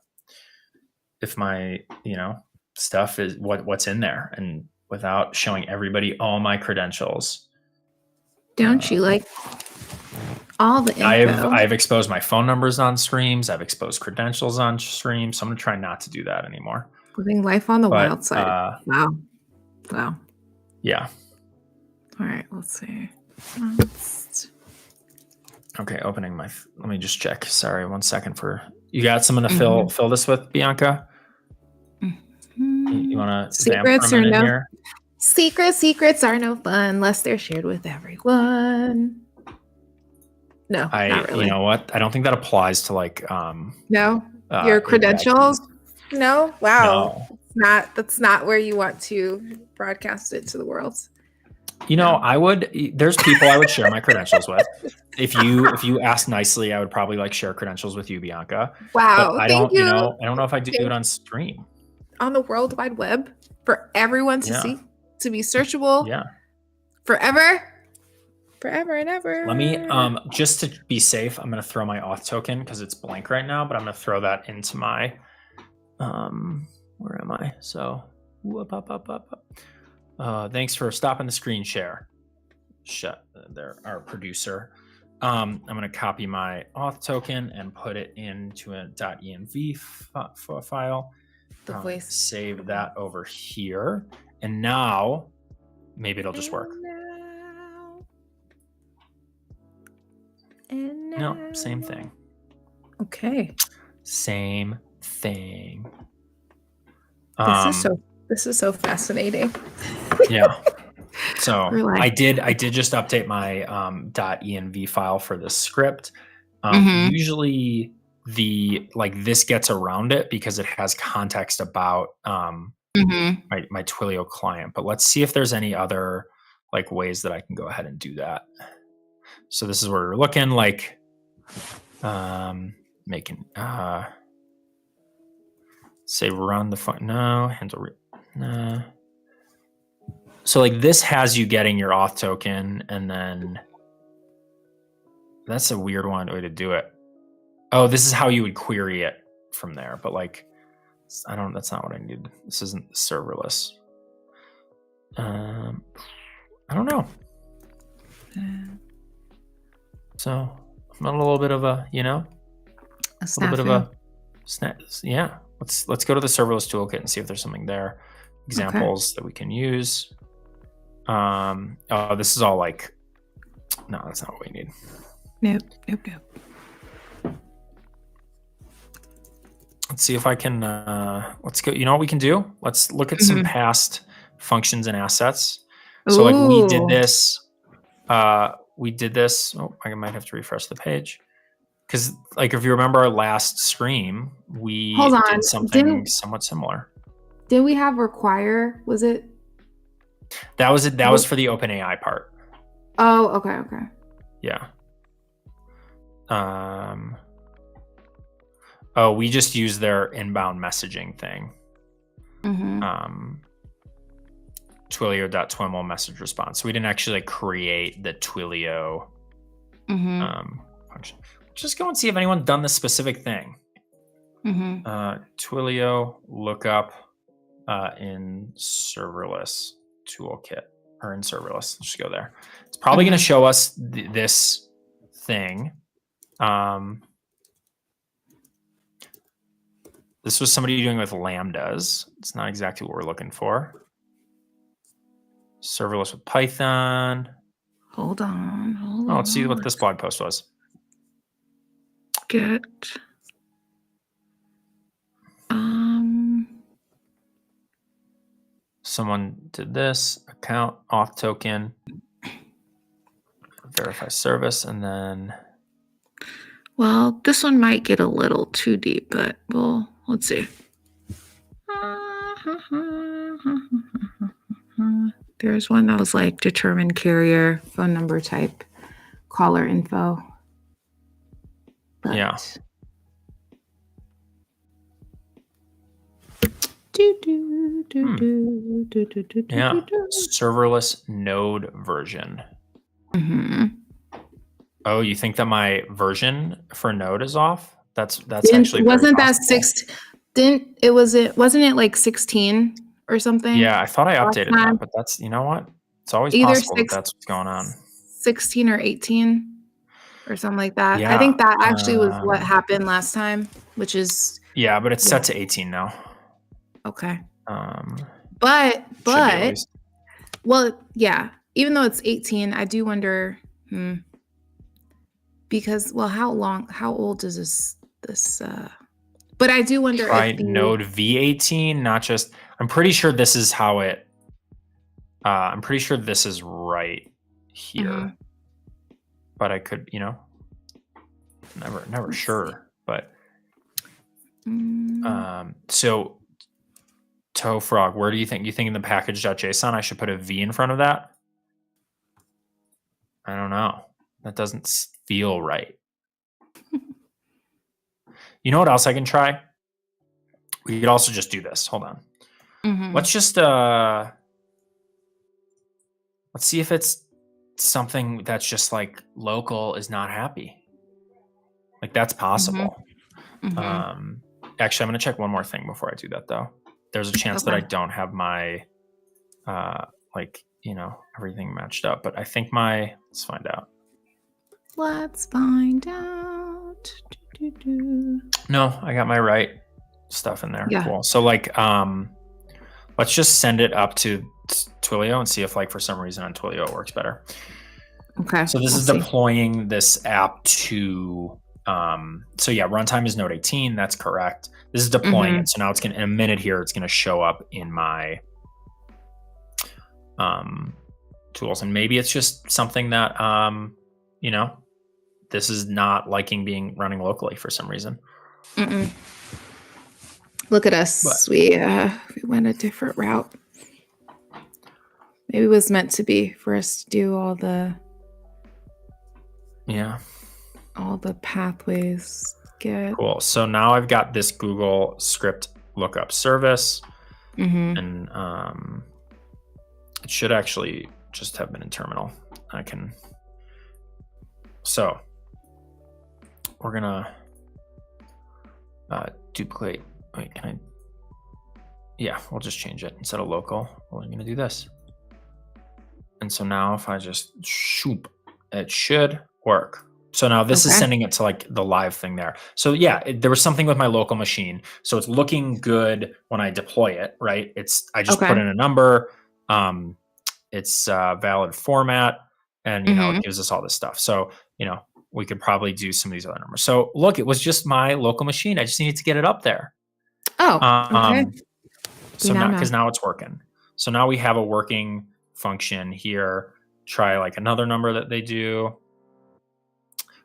stuff is what's in there, and without showing everybody all my credentials. Don't you like all the info? I've exposed my phone numbers on streams. I've exposed credentials on streams. So I'm gonna try not to do that anymore. Living life on the wild side. Wow. Yeah. All right, let's see. Okay, opening my. Let me just check. Sorry, 1 second for. You got someone to fill this with, Bianca? You want to secrets or no? Here? Secrets are no fun unless they're shared with everyone. No, not really. You know what? I don't think that applies to like. No, your credentials. No, wow. No. That's not where you want to broadcast it to the world. You know, I would. There's people I would share my credentials with. If you ask nicely, I would probably like share credentials with you, Bianca. Wow, but I don't. You know, I don't know if I do it on stream. On the World Wide Web for everyone to see, to be searchable. Yeah. Forever and ever. Let me just to be safe, I'm gonna throw my auth token because it's blank right now, but I'm gonna throw that into my where am I? So whoop up. Thanks for stopping the screen share. Shut there, our producer. I'm gonna copy my auth token and put it into a .env file. The voice. Save that over here, and now maybe it'll just work. No, same thing. Okay. Same thing. This is so fascinating. Yeah. So I did just update my .env file for this script. Usually this gets around it because it has context about my Twilio client. But let's see if there's any other like ways that I can go ahead and do that. So this is where we're looking like making say run the fun. No, handle no. So like this has you getting your auth token, and then that's a weird way to do it. Oh, this is how you would query it from there. But like, that's not what I need. This isn't serverless. I don't know. So I'm on a little bit of a, a little bit of a snap. Yeah. Let's go to the serverless toolkit and see if there's something there. Examples that we can use. Oh, this is all like, no, that's not what we need. Nope. Let's see if I can, let's go. You know what we can do? Let's look at some past functions and assets. So like we did this. Oh, I might have to refresh the page. Because like, if you remember our last stream, we did something somewhat similar. Did we have require? Was it? That was it. That was for the OpenAI part. Oh, okay. Yeah. Oh, we just used their inbound messaging thing. Twilio.twiml message response. So we didn't actually create the Twilio function. Just go and see if anyone's done this specific thing. Twilio lookup in serverless toolkit, or in serverless. Let's just go there. It's probably going to show us this thing. This was somebody doing with lambdas. It's not exactly what we're looking for. Serverless with Python. Hold on. Let's see what this blog post was. Get someone did this account auth token, verify service, and then. Well, this one might get a little too deep, but let's see. There's one that was like determine carrier, phone number type, caller info. But yeah. Yeah. Serverless node version. Oh, you think that my version for Node is off? That's actually wasn't that wasn't it like 16 or something? Yeah, I thought I updated that, but that's, you know what? It's always either possible that's what's going on. 16 or 18 or something like that. Yeah, I think that actually was what happened last time, which is but it's set to 18 now. Okay. But well, yeah, even though it's 18, I do wonder because how old is this but I do wonder if Node V18, not just, I'm pretty sure this is how it I'm pretty sure this is right here. But I could, never sure, but so Toe Frog, where do you think in the package.json I should put a V in front of that? I don't know. That doesn't feel right. You know what else I can try? We could also just do this. Hold on. Let's just let's see if it's something that's just like local is not happy. Like that's possible. Actually, I'm gonna check one more thing before I do that though. There's a chance that I don't have my everything matched up, but I think let's find out. Let's find out. No, I got my right stuff in there. Yeah. Cool. So let's just send it up to Twilio and see if for some reason on Twilio it works better. Okay. So this is deploying this app to runtime is Node 18. That's correct. This is deploying it. So now in a minute here, it's going to show up in my tools. And maybe it's just something that, this is not liking running locally for some reason. Look at us. We went a different route. Maybe it was meant to be for us to do all the pathways. Cool. So now I've got this Google script lookup service, and it should actually just have been in terminal. So we're gonna duplicate. Wait, can I? Yeah, we'll just change it instead of local. We're gonna do this. And so now if I just shoop, it should work. So now this is sending it to the live thing there. So yeah, there was something with my local machine. So it's looking good when I deploy it, right? I just put in a number. It's valid format, and it gives us all this stuff. So we could probably do some of these other numbers. So look, it was just my local machine. I just needed to get it up there. Oh, okay. So now it's working. So now we have a working function here. Try another number that they do.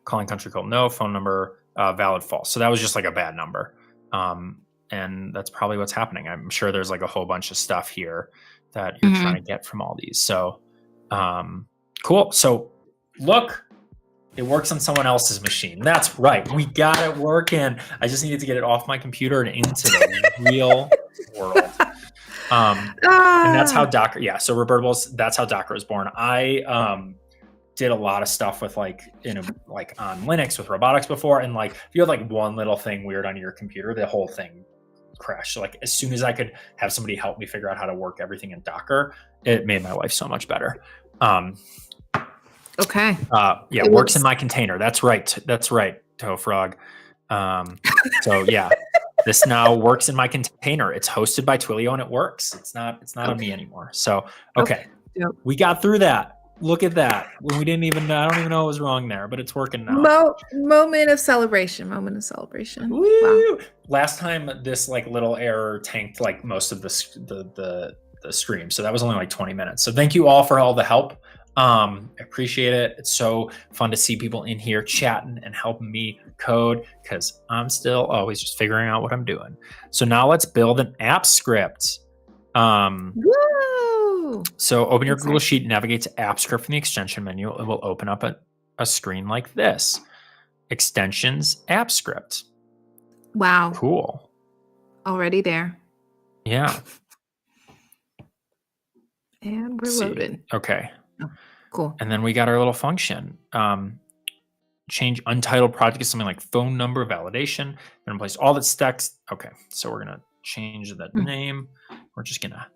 Calling country code no, phone number valid false. So that was just a bad number. And that's probably what's happening. I'm sure there's a whole bunch of stuff here that you're trying to get from all these. So cool. So look, it works on someone else's machine. That's right. We got it working. I just needed to get it off my computer and into the real world. And that's how Docker, so Robertables, that's how Docker was born. I did a lot of stuff with like like on Linux with robotics before, and like if you had like one little thing weird on your computer, the whole thing crashed. So like as soon as I could have somebody help me figure out how to work everything in Docker, it made my life so much better. Okay. Yeah, it works in my container. That's right. Toe Frog. So yeah, this now works in my container. It's hosted by Twilio and it works. It's not on me anymore. So okay. Yep. We got through that. Look at that. I don't even know what was wrong there, but it's working now. Moment of celebration. Woo! Wow. Last time this like little error tanked like most of the stream. So that was only like 20 minutes. So thank you all for all the help. I appreciate it. It's so fun to see people in here chatting and helping me code because I'm still always just figuring out what I'm doing. So now let's build an app script. Woo! So open your Google Sheet, navigate to app script from the extension menu. It will open up a screen like this. Extensions, app script. Wow. Cool. Already there. Yeah. And we're loaded. Okay. Oh, cool. And then we got our little function. Change untitled project to something like phone number validation. Then replace all that's text. Okay. So we're gonna change the name. We're just gonna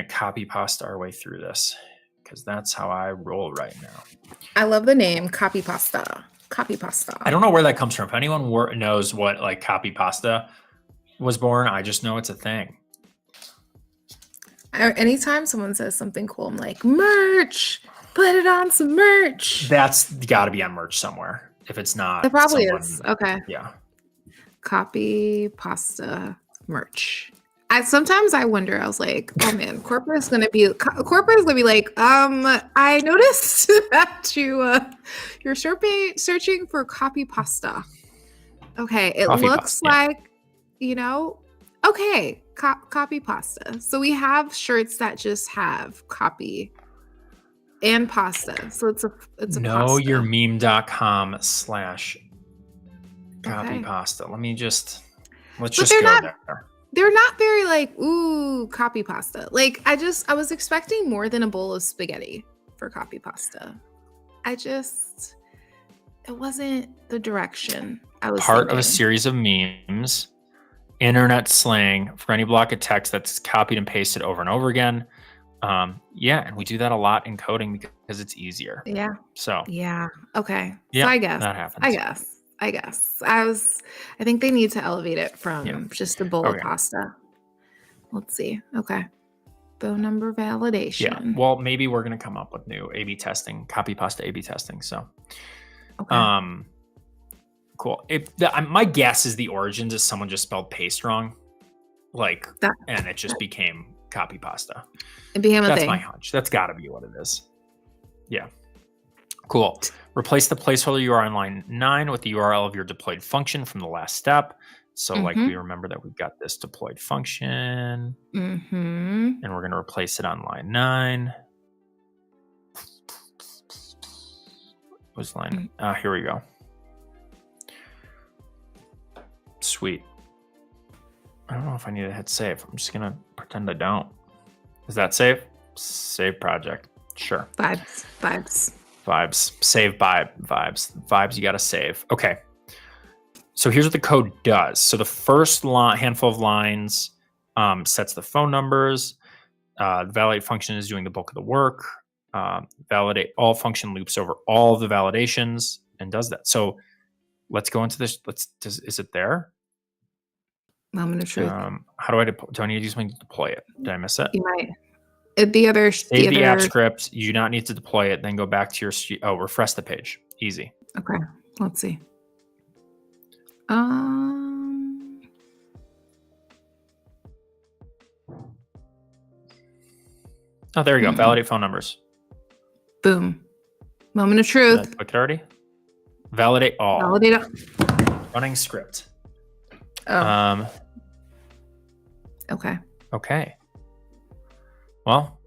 copy pasta our way through this because that's how I roll right now. I love the name copy pasta. Copy pasta. I don't know where that comes from. If anyone knows what like copy pasta was born, I just know it's a thing. Anytime someone says something cool, I'm like, merch, put it on some merch. That's got to be on merch somewhere. If it's not, it probably is. Okay. Yeah. Copy pasta merch. Sometimes I wonder, I was like, oh man, corporate's gonna be like, I noticed that you're searching for copy pasta. Okay, it Coffee looks pasta, yeah. like, okay, copy pasta. So we have shirts that just have copy and pasta. So it's a knowyourmeme.com/copy pasta. Let's just go there. They're not very like, ooh, copy pasta. Like I was expecting more than a bowl of spaghetti for copy pasta. It wasn't the direction I was part thinking. of a series of memes, internet slang for any block of text that's copied and pasted over and over again. Yeah, and we do that a lot in coding because it's easier. Yeah. So yeah. Okay. Yeah, so I guess that happens. I guess. I think they need to elevate it from just a bowl of pasta. Let's see. Okay. Phone number validation. Yeah. Well, maybe we're gonna come up with new A/B testing, copy pasta A/B testing. So cool. My guess is the origins is someone just spelled paste wrong. Like that, and it just became copy pasta. It became a thing. That's my hunch. That's gotta be what it is. Yeah. Cool. Replace the placeholder URL on line 9 with the URL of your deployed function from the last step. So like we remember that we've got this deployed function and we're going to replace it on line 9. What's line? Here we go. Sweet. I don't know if I need to hit save. I'm just going to pretend I don't. Is that save? Save project. Sure. Vibes. Save vibes. You got to save. Okay. So here's what the code does. So the first handful of lines sets the phone numbers. The validate function is doing the bulk of the work. Validate all function loops over all of the validations and does that. So let's go into this. Is it there? Moment of truth. How do I need to do something to deploy it? Did I miss it? You might. Save the app script. You do not need to deploy it. Then go back to your refresh the page. Easy. Okay. Let's see. Oh, there you go. Validate phone numbers. Boom. Moment of truth. Did I click it already? Validate all. Validate all. Running script. Oh. Okay. Well,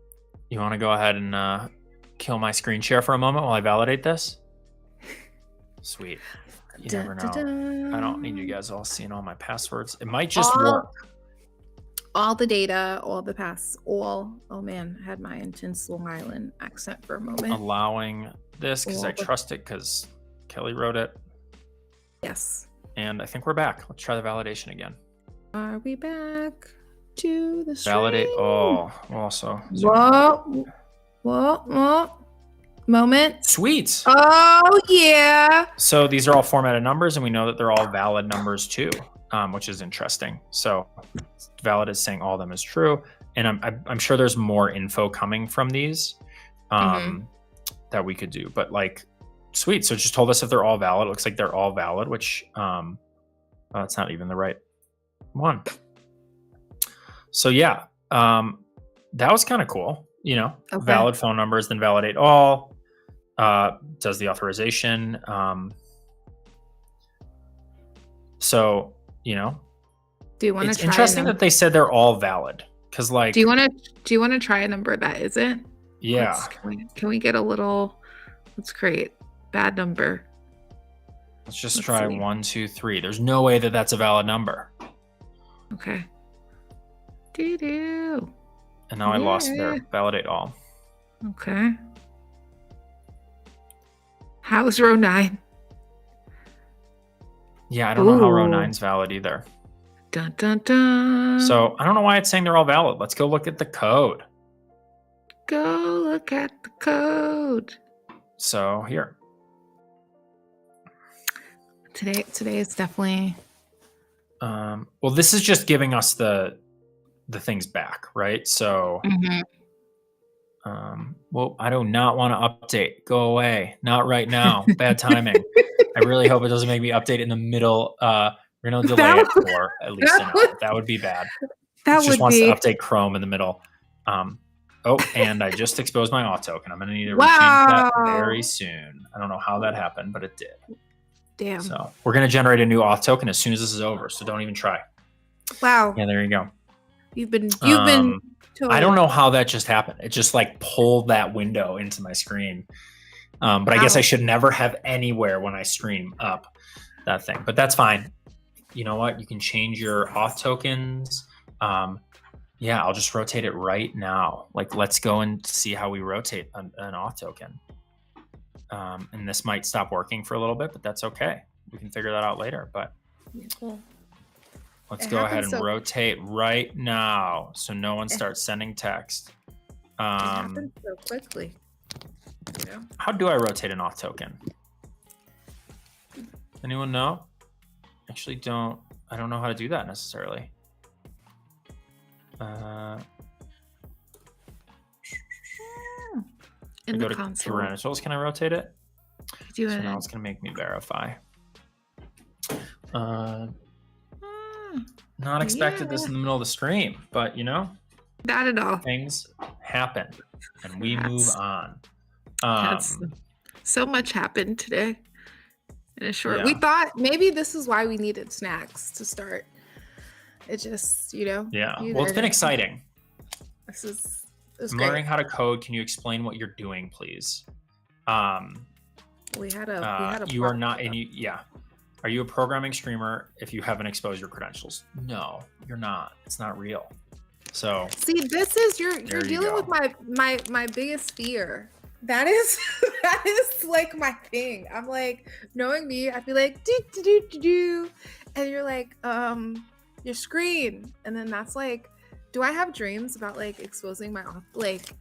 you want to go ahead and kill my screen share for a moment while I validate this? Sweet. You never know. I don't need you guys all seeing all my passwords. It might just work. all the data, all the paths, oh man, I had my intense Long Island accent for a moment. Allowing this because I trust it because Kelly wrote it. Yes. And I think we're back. Let's try the validation again. Are we back to the stream? Validate all. We'll also. Whoa. Moment. Sweet. Oh, yeah. So these are all formatted numbers, and we know that they're all valid numbers too, which is interesting. So valid is saying all of them is true. And I'm sure there's more info coming from these that we could do. But like, sweet. So it just told us if they're all valid. It looks like they're all valid, which that's not even the right one. So yeah, that was kind of cool. You know, valid phone numbers, then validate all. Does the authorization. So, you know, do you want to it's try interesting that they said they're all valid because like, do you want to try a number that isn't? Yeah. Can we get a little, let's create bad number. Let's try see. 1, 2, 3. There's no way that that's a valid number. Okay. Doo-doo. And now I lost there. Validate all. Okay. How's row 9? Yeah, I don't know how row 9's valid either. Dun, dun, dun. So I don't know why it's saying they're all valid. Let's go look at the code. Go look at the code. So here. Today is definitely. Well, this is just giving us the things back, right? So. Well, I do not want to update. Go away. Not right now. Bad timing. I really hope it doesn't make me update in the middle. We're going to delay it for at least an hour. That would be bad. It just wants to update Chrome in the middle. And I just exposed my auth token. I'm going to need to rechange that very soon. I don't know how that happened, but it did. Damn. So we're going to generate a new auth token as soon as this is over. So don't even try. Wow. Yeah, there you go. You've been I don't know how that just happened. It just like pulled that window into my screen. But I guess I should never have anywhere when I stream up that thing. But that's fine. You know what? You can change your auth tokens. Yeah, I'll just rotate it right now. Like, let's go and see how we rotate an auth token. And this might stop working for a little bit, but that's okay. We can figure that out later. But let's go ahead and rotate right now so no one starts sending text. It happens so quickly. You know? How do I rotate an auth token? Anyone know? Actually, I don't know how to do that necessarily. In go the to console. credentials. Can I rotate it? So now it's going to make me verify. Not expected this in the middle of the stream, but you know, not at all. Things happen, and we move on. So much happened today in a short. We thought maybe this is why we needed snacks to start. It just, you know. Yeah. Well, it's been exciting. This I'm learning how to code. Can you explain what you're doing, please? We had a. You are not, and you. Yeah. Are you a programming streamer if you haven't exposed your credentials? No, you're not. It's not real. So see, this is you're dealing with my biggest fear. That is like my thing. I'm like, knowing me, I'd be like do, and you're like your screen, and then that's like, do I have dreams about like exposing my like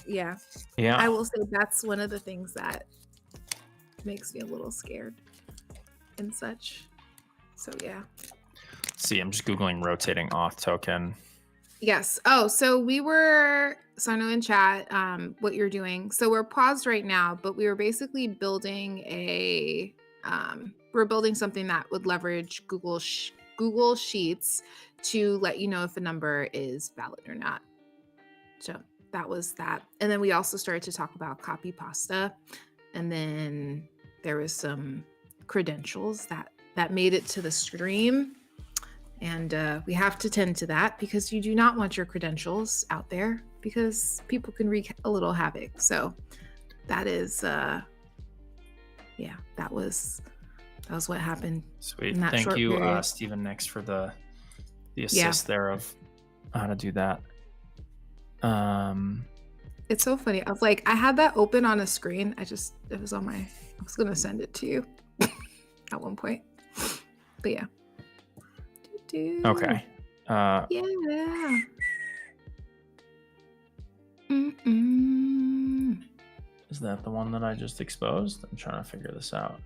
yeah. I will say that's one of the things that makes me a little scared and such. So yeah. See, I'm just Googling rotating auth token. Yes. Oh, so I know in chat what you're doing. So we're paused right now, but we were basically building we're building something that would leverage Google Sheets to let you know if a number is valid or not. So that was that. And then we also started to talk about copy pasta. And then there was some credentials that made it to the stream. And we have to tend to that because you do not want your credentials out there because people can wreak a little havoc. So that is, that was what happened. Sweet. Thank you, Stephen Nix, for the the assist there of how to do that. It's so funny. I was like, I had that open on a screen. I was gonna send it to you at one point. But yeah. Okay. Yeah. Is that the one that I just exposed? I'm trying to figure this out.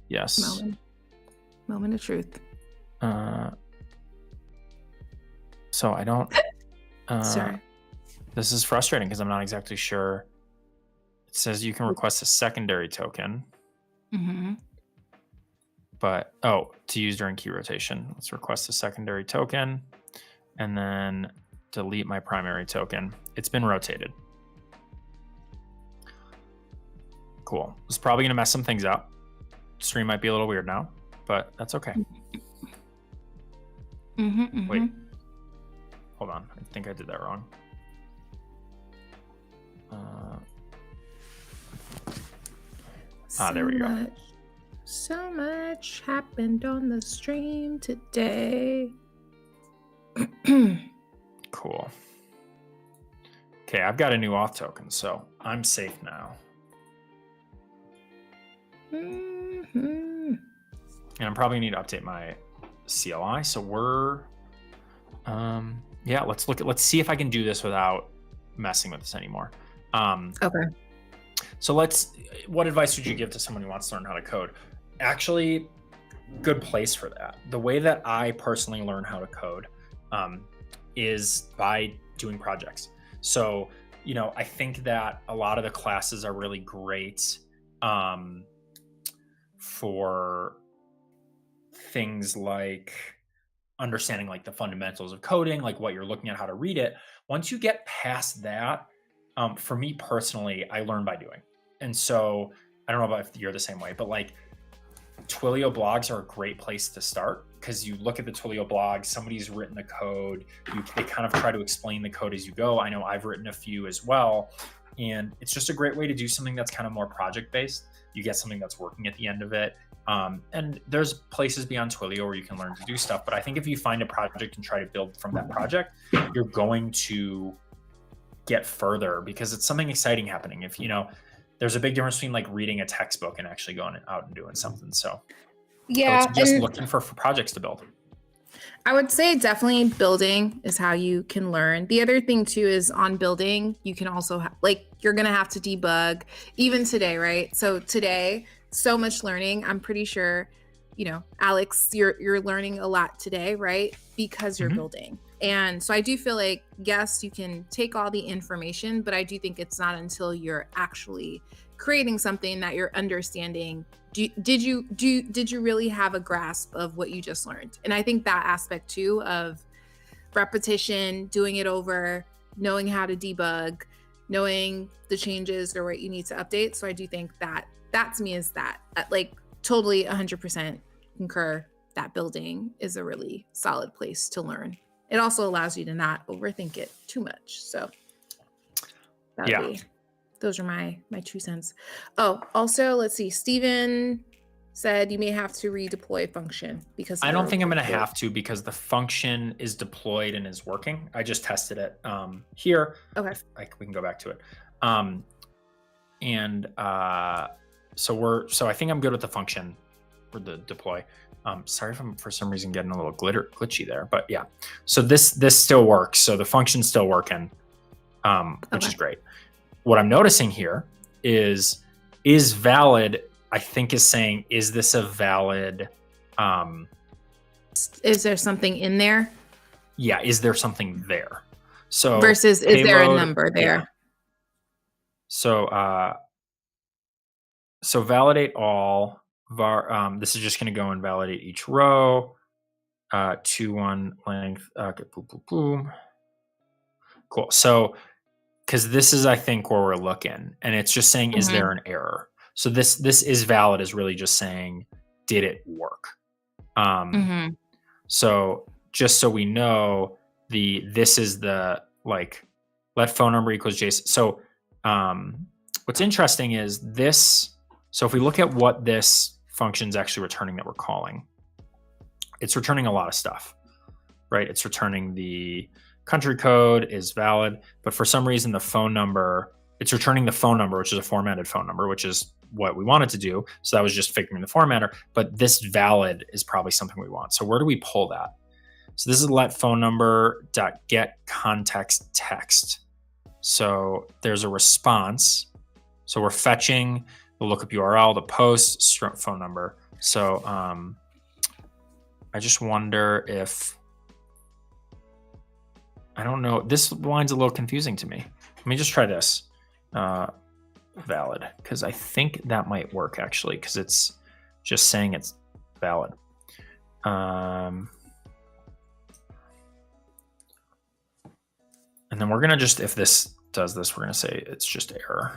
Yes. Moment of truth. So I don't. Sorry. This is frustrating because I'm not exactly sure. It says you can request a secondary token. Mm-hmm. But to use during key rotation. Let's request a secondary token and then delete my primary token. It's been rotated. Cool. It's probably going to mess some things up. Stream might be a little weird now, but that's okay. Wait. Hold on. I think I did that wrong. There we go. So much happened on the stream today. Cool. Okay, I've got a new auth token, so I'm safe now. And I'm probably need to update my CLI. So we're, let's see if I can do this without messing with this anymore. Okay. So what advice would you give to someone who wants to learn how to code? Actually, good place for that. The way that I personally learn how to code is by doing projects. So, I think that a lot of the classes are really great for things like understanding like the fundamentals of coding, like what you're looking at, how to read it. Once you get past that, for me personally, I learn by doing. And so I don't know about if you're the same way, but like Twilio blogs are a great place to start because you look at the Twilio blog, somebody's written the code, they kind of try to explain the code as you go. I know I've written a few as well. And it's just a great way to do something that's kind of more project-based. You get something that's working at the end of it. And there's places beyond Twilio where you can learn to do stuff. But I think if you find a project and try to build from that project, you're going to get further because it's something exciting happening. If, there's a big difference between like reading a textbook and actually going out and doing something. So yeah, it's just looking for projects to build. I would say definitely building is how you can learn. The other thing too is on building, you can also you're going to have to debug even today, right? So today, so much learning. I'm pretty sure, Alex, you're learning a lot today, right? Because you're building. And so I do feel like, yes, you can take all the information, but I do think it's not until you're actually creating something that you're understanding. Did you really have a grasp of what you just learned? And I think that aspect too of repetition, doing it over, knowing how to debug, knowing the changes or what you need to update. So I do think that to me is that totally 100% concur that building is a really solid place to learn. It also allows you to not overthink it too much. So those are my 2 cents. Oh, also, let's see. Steven said you may have to redeploy function because I don't think I'm going to have to because the function is deployed and is working. I just tested it here. Okay. We can go back to it. So I think I'm good with the function for the deploy. Sorry if I'm for some reason getting a little glitchy there, but yeah. So this still works. So the function's still working, which is great. What I'm noticing here is valid. I think is saying, is this a valid? Is there something in there? Yeah. Is there something there? So versus is there a number there? Yeah. So validate all. This is just going to go and validate each row. 2-1 length. Okay, boom. Cool. So, because this is, I think, where we're looking, and it's just saying, is there an error? So this is valid is really just saying, did it work? So just so we know, this is the let phone number equals JSON. So what's interesting is this. So if we look at what this function is actually returning that we're calling, it's returning a lot of stuff. right? It's returning the country code is valid, but for some reason the phone number, it's returning the phone number, which is a formatted phone number, which is what we wanted to do. So that was just figuring the formatter, but this valid is probably something we want. So where do we pull that? So this is let phone number dot get context text. So there's a response. So we're fetching the lookup URL, the post, phone number. So I just wonder if, I don't know, this line's a little confusing to me. Let me just try this. Valid, because I think that might work actually, because it's just saying it's valid. And then we're gonna just, if this does this, we're gonna say it's just error,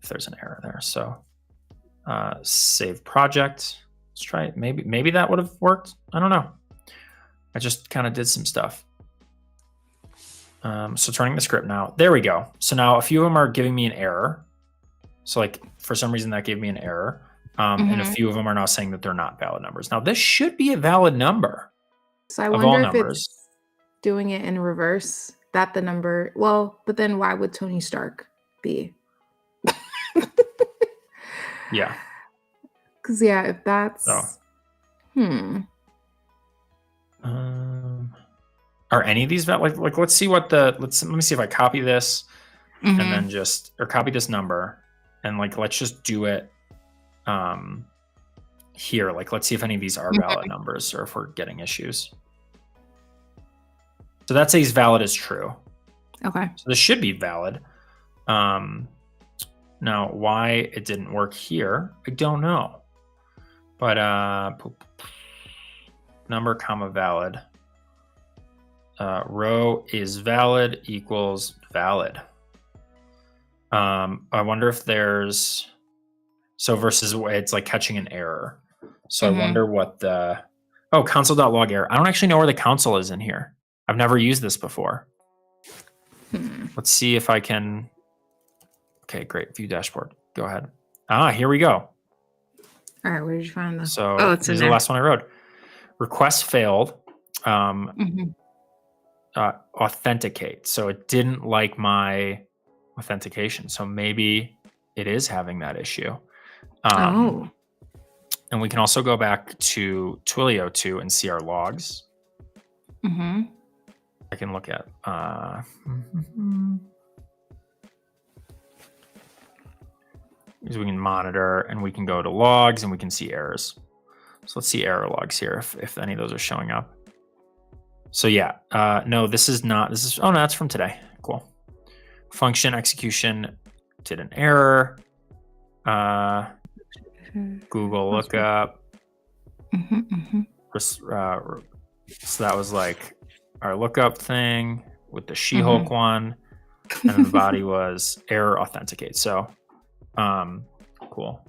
if there's an error there. So save project. Let's try it. Maybe that would have worked. I don't know. I just kind of did some stuff. So turning the script now. There we go. So now a few of them are giving me an error. So like for some reason that gave me an error. And a few of them are now saying that they're not valid numbers. Now this should be a valid number. So I wonder if it's doing it in reverse. That the number, well, but then why would Tony Stark be? Yeah. Because if that's are any of these like let's see what let me see if I copy this and then or copy this number and like let's just do it here. Like let's see if any of these are valid numbers or if we're getting issues. So that says valid is true. Okay. So this should be valid. Now why it didn't work here, I don't know. But number comma valid. Row is valid equals valid. I wonder if there's versus it's like catching an error. So I wonder what console.log error. I don't actually know where the console is in here. I've never used this before. Let's see if I can. Okay, great. View dashboard. Go ahead. Here we go. All right, where did you find this? So this is the last one I wrote. Request failed. Authenticate. So it didn't like my authentication. So maybe it is having that issue. And we can also go back to Twilio too and see our logs. I can look at so we can monitor and we can go to logs and we can see errors. So let's see error logs here if any of those are showing up. So yeah, no, this is not. This is, oh no, that's from today. Cool. Function execution did an error. Google lookup. So that was like our lookup thing with the She-Hulk one, and then the body was error authenticate. So, cool.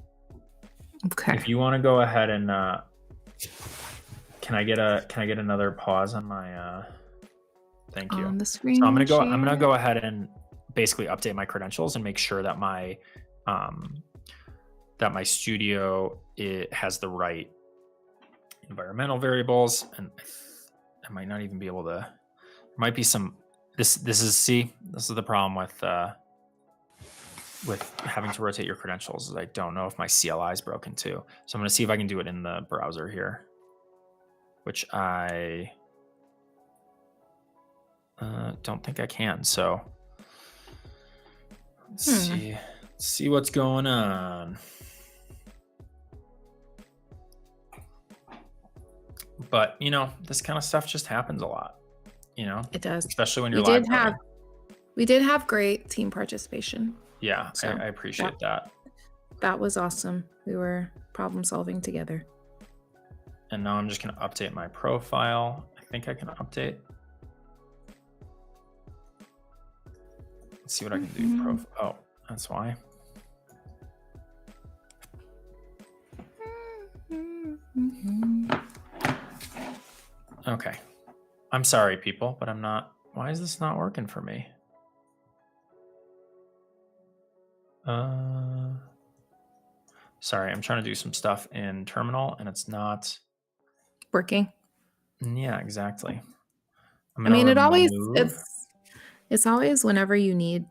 Okay. If you want to go ahead and can I get another pause on my thank you. On the screen. So I'm gonna go ahead and basically update my credentials and make sure that my studio has the right environmental variables, and I might not even be able to. There might be some. This is the problem with having to rotate your credentials. Is I don't know if my CLI is broken too. So I'm gonna see if I can do it in the browser here, which I don't think I can. So let's see what's going on. But this kind of stuff just happens a lot. It does, especially when you're live. We did have great team participation. Yeah, so I appreciate that. That was awesome. We were problem solving together. And now I'm just going to update my profile. I think I can update. Let's see what I can do. Oh, that's why. Okay. I'm sorry, people, but I'm not. Why is this not working for me? Sorry, I'm trying to do some stuff in Terminal and it's not working. Yeah, exactly. I'm I gonna mean, remove. it's always whenever you need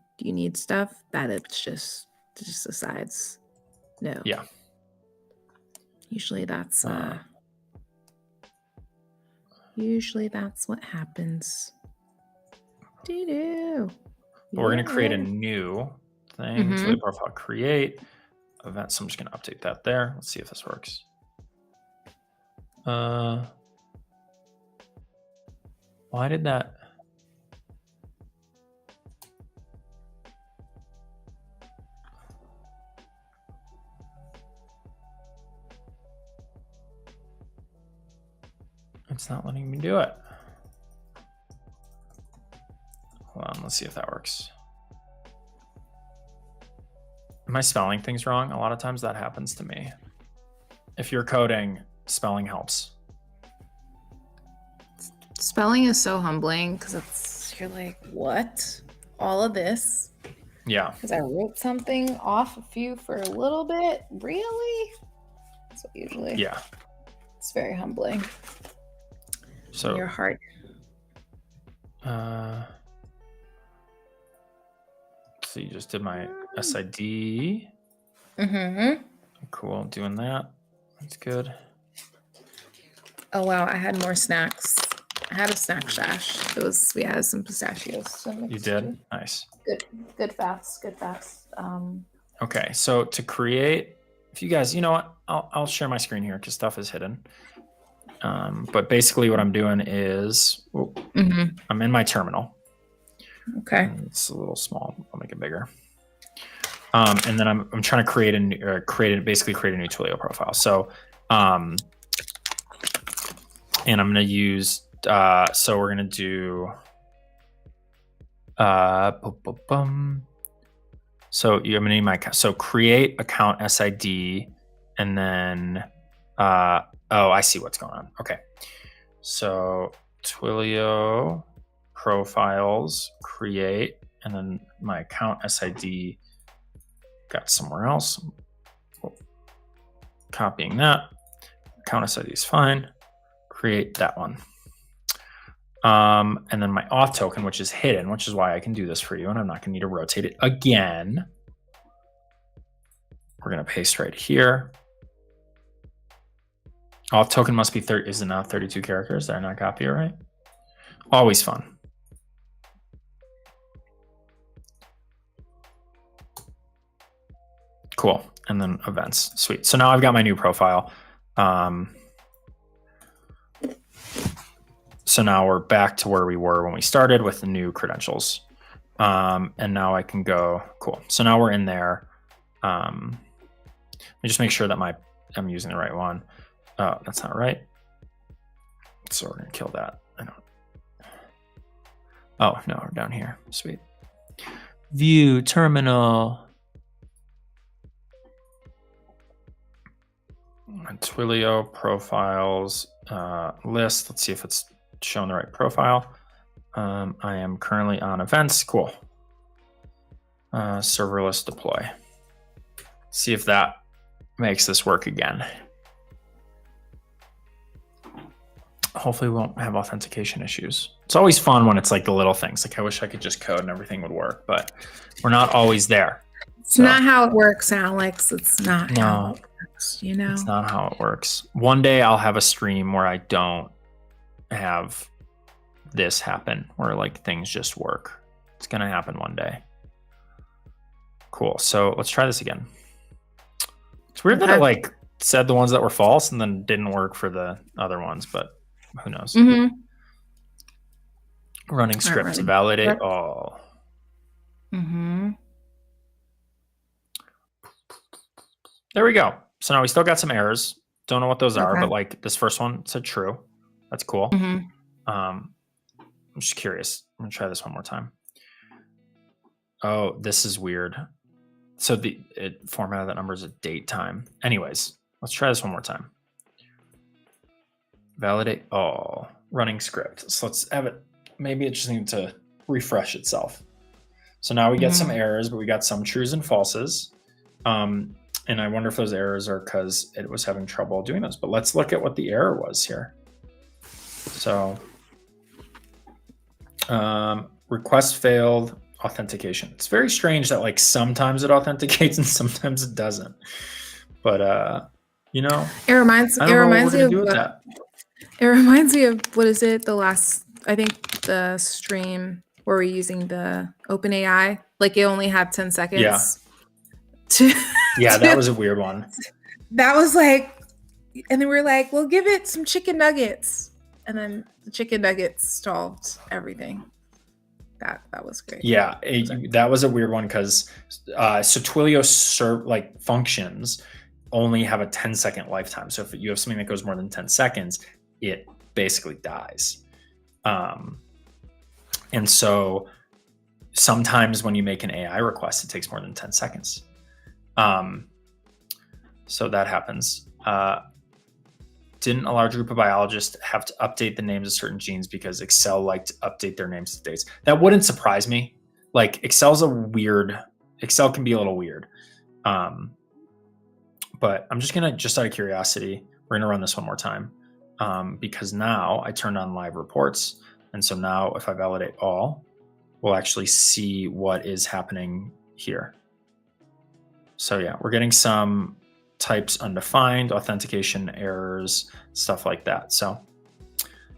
stuff that it just decides no. Yeah. Usually that's Uh, what happens. Doo-doo. But we're going to create a Yeah. new thing. Twilio profile create event. So I'm just going to update that there. Let's see if this works. Why did that? It's not letting me do it. Hold on, let's see if that works. Am I spelling things wrong? A lot of times that happens to me. If you're coding, spelling helps. Spelling is so humbling because you're like, what? All of this? Yeah. Because I wrote something off a few for a little bit. Really? So usually. Yeah. It's very humbling. So your heart. So you just did my SID. Cool, doing that. That's good. Oh wow, I had more snacks. I had a snack stash. We had some pistachios. You did? Nice. Good fats. Okay, so to create, if you guys, you know what, I'll share my screen here because stuff is hidden. But basically what I'm doing is I'm in my terminal. Okay. It's a little small. I'll make it bigger. And then I'm trying to create a new Twilio profile. So, and I'm going to use, so we're going to do, so I'm going to need my account. So create account SID, and then, oh, I see what's going on. Okay. So Twilio profiles, create, and then my account SID got somewhere else. Copying that. Account SID is fine. Create that one. And then my auth token, which is hidden, which is why I can do this for you, and I'm not gonna need to rotate it again. We're gonna paste right here. Auth token must be is it now 32 characters? Did I not copy it right? Always fun. Cool. And then events. Sweet. So now I've got my new profile. So now we're back to where we were when we started with the new credentials. And now I can go, cool. So now we're in there. Let me just make sure that I'm using the right one. Oh, that's not right. So we're gonna kill that. Oh, no, we're down here. Sweet. View terminal. Twilio profiles list. Let's see if it's showing the right profile. I am currently on events. Cool. Serverless deploy. See if that makes this work again. Hopefully we won't have authentication issues. It's always fun when it's like the little things. Like I wish I could just code and everything would work, but we're not always there. It's not how it works, Alex. It's not how it works, you know? It's not how it works. One day I'll have a stream where I don't have this happen, where like things just work. It's gonna happen one day. Cool. So let's try this again. It's weird that it like said the ones that were false and then didn't work for the other ones, but who knows? Running script to validate all. There we go. So now we still got some errors. Don't know what those are, but like this first one said true. That's cool. I'm just curious. I'm gonna try this one more time. Oh, this is weird. So it formatted that number as a date time. Anyways, let's try this one more time. Validate all. Running script. So let's have it. Maybe it just needs to refresh itself. So now we get some errors, but we got some trues and falses. And I wonder if those errors are because it was having trouble doing those. But let's look at what the error was here. So request failed, authentication. It's very strange that like sometimes it authenticates and sometimes it doesn't. But you know, it reminds me of it reminds me of what is it? I think the stream where we're using the OpenAI, like it only had 10 seconds. Yeah, that was a weird one. That was like, and then we're like, we'll give it some chicken nuggets, and then the chicken nuggets solved everything. That was great. Yeah, that was a weird one because so Twilio functions only have a 10-second lifetime. So if you have something that goes more than 10 seconds, it basically dies. And so sometimes when you make an AI request, it takes more than 10 seconds. So that happens. Didn't a large group of biologists have to update the names of certain genes because Excel liked to update their names to dates? That wouldn't surprise me. Like Excel can be a little weird. But I'm just out of curiosity, we're gonna run this one more time. Because now I turned on live reports. And so now if I validate all, we'll actually see what is happening here. So yeah, we're getting some types undefined, authentication errors, stuff like that. So,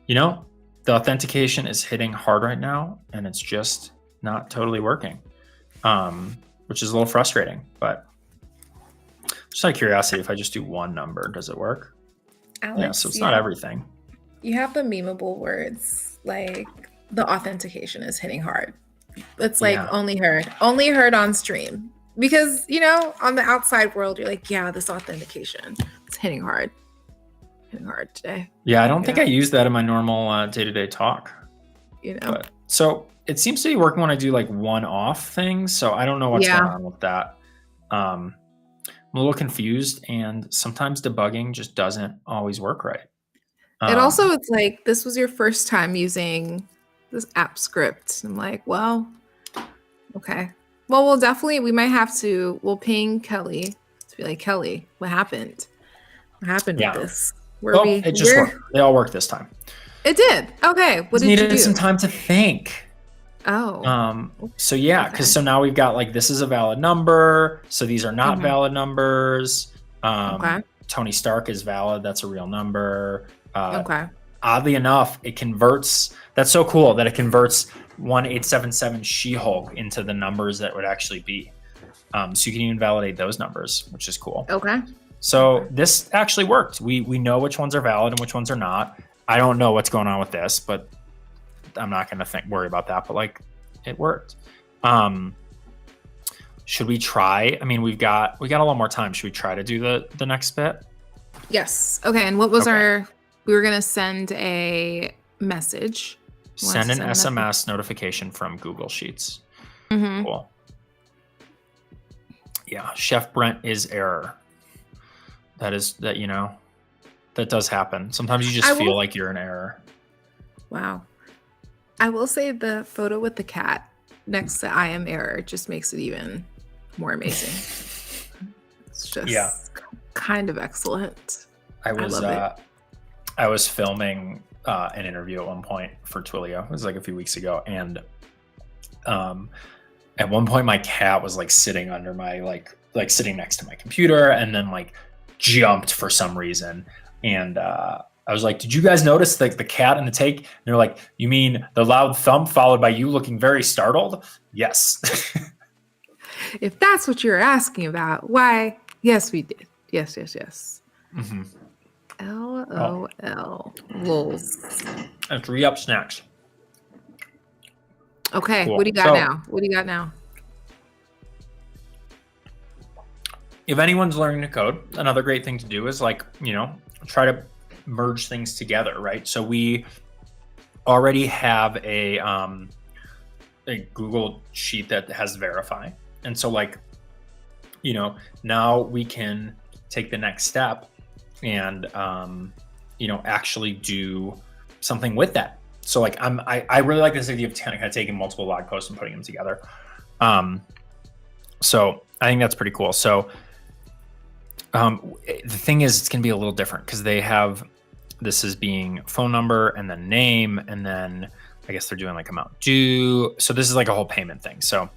the authentication is hitting hard right now and it's just not totally working, which is a little frustrating, but just out of curiosity, if I just do one number, does it work? Alex, yeah, so it's not everything. You have the memeable words, like the authentication is hitting hard. It's like only heard on stream. Because, on the outside world, you're like, yeah, this authentication, it's hitting hard today. Yeah, I don't think I use that in my normal day-to-day talk. But, so it seems to be working when I do like one-off things. So I don't know what's going on with that. I'm a little confused, and sometimes debugging just doesn't always work right. It's like, this was your first time using this app script. I'm like, well, okay. Well, we'll ping Kelly to be like, Kelly, what happened? What happened with this? It just worked. They all worked this time. It did. Okay. What did you do? Needed some time to think. Oh. So yeah, because so now we've got like, this is a valid number. So these are not valid numbers. Tony Stark is valid. That's a real number. Oddly enough, it converts. That's so cool that it converts 1877 She-Hulk into the numbers that would actually be. So you can even validate those numbers, which is cool. Okay. So this actually worked. We know which ones are valid and which ones are not. I don't know what's going on with this, but I'm not going to worry about that. But like, it worked. Should we try? I mean, we got a lot more time. Should we try to do the next bit? Yes. Okay. And what was we were going to send a message. Send an SMS notification from Google Sheets. Cool. Yeah. Chef Brent is error. That does happen. Sometimes you just feel like you're in error. Wow. I will say the photo with the cat next to I am error just makes it even more amazing. It's just kind of excellent. I was filming an interview at one point for Twilio. It was like a few weeks ago. And at one point my cat was like sitting under my like sitting next to my computer and then like jumped for some reason. And I was like, did you guys notice like the cat in the take? And they're like, you mean the loud thump followed by you looking very startled? Yes. If that's what you're asking about, why? Yes, we did. Yes. Mm-hmm. LOL. Lols. And 3-Up snacks. Okay, Cool. What do you got now? If anyone's learning to code, another great thing to do is try to merge things together, right? So we already have a Google sheet that has verify. And so now we can take the next step and, actually do something with that. So I really like this idea of kind of taking multiple blog posts and putting them together. So I think that's pretty cool. So the thing is, it's going to be a little different because they have this is being phone number and then name, and then I guess they're doing like amount due. So this is like a whole payment thing. So,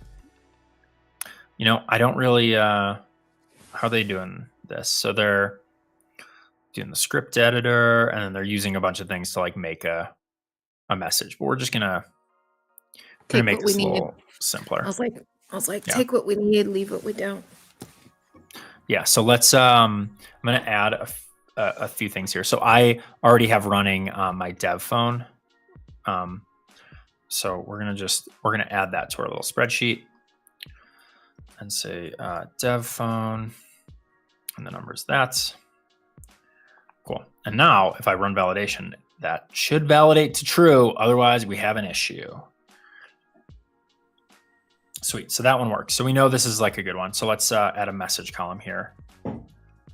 I don't really, how are they doing this? So they're doing the script editor, and then they're using a bunch of things to like make a message, but we're just gonna make this a little simpler. I was like, Yeah. take what we need, leave what we don't. Yeah. So let's, I'm going to add a few things here. So I already have running my dev phone. So we're going to add that to our little spreadsheet and say dev phone, and the number is that. Cool. And now if I run validation, that should validate to true. Otherwise we have an issue. Sweet. So that one works. So we know this is like a good one. So let's add a message column here.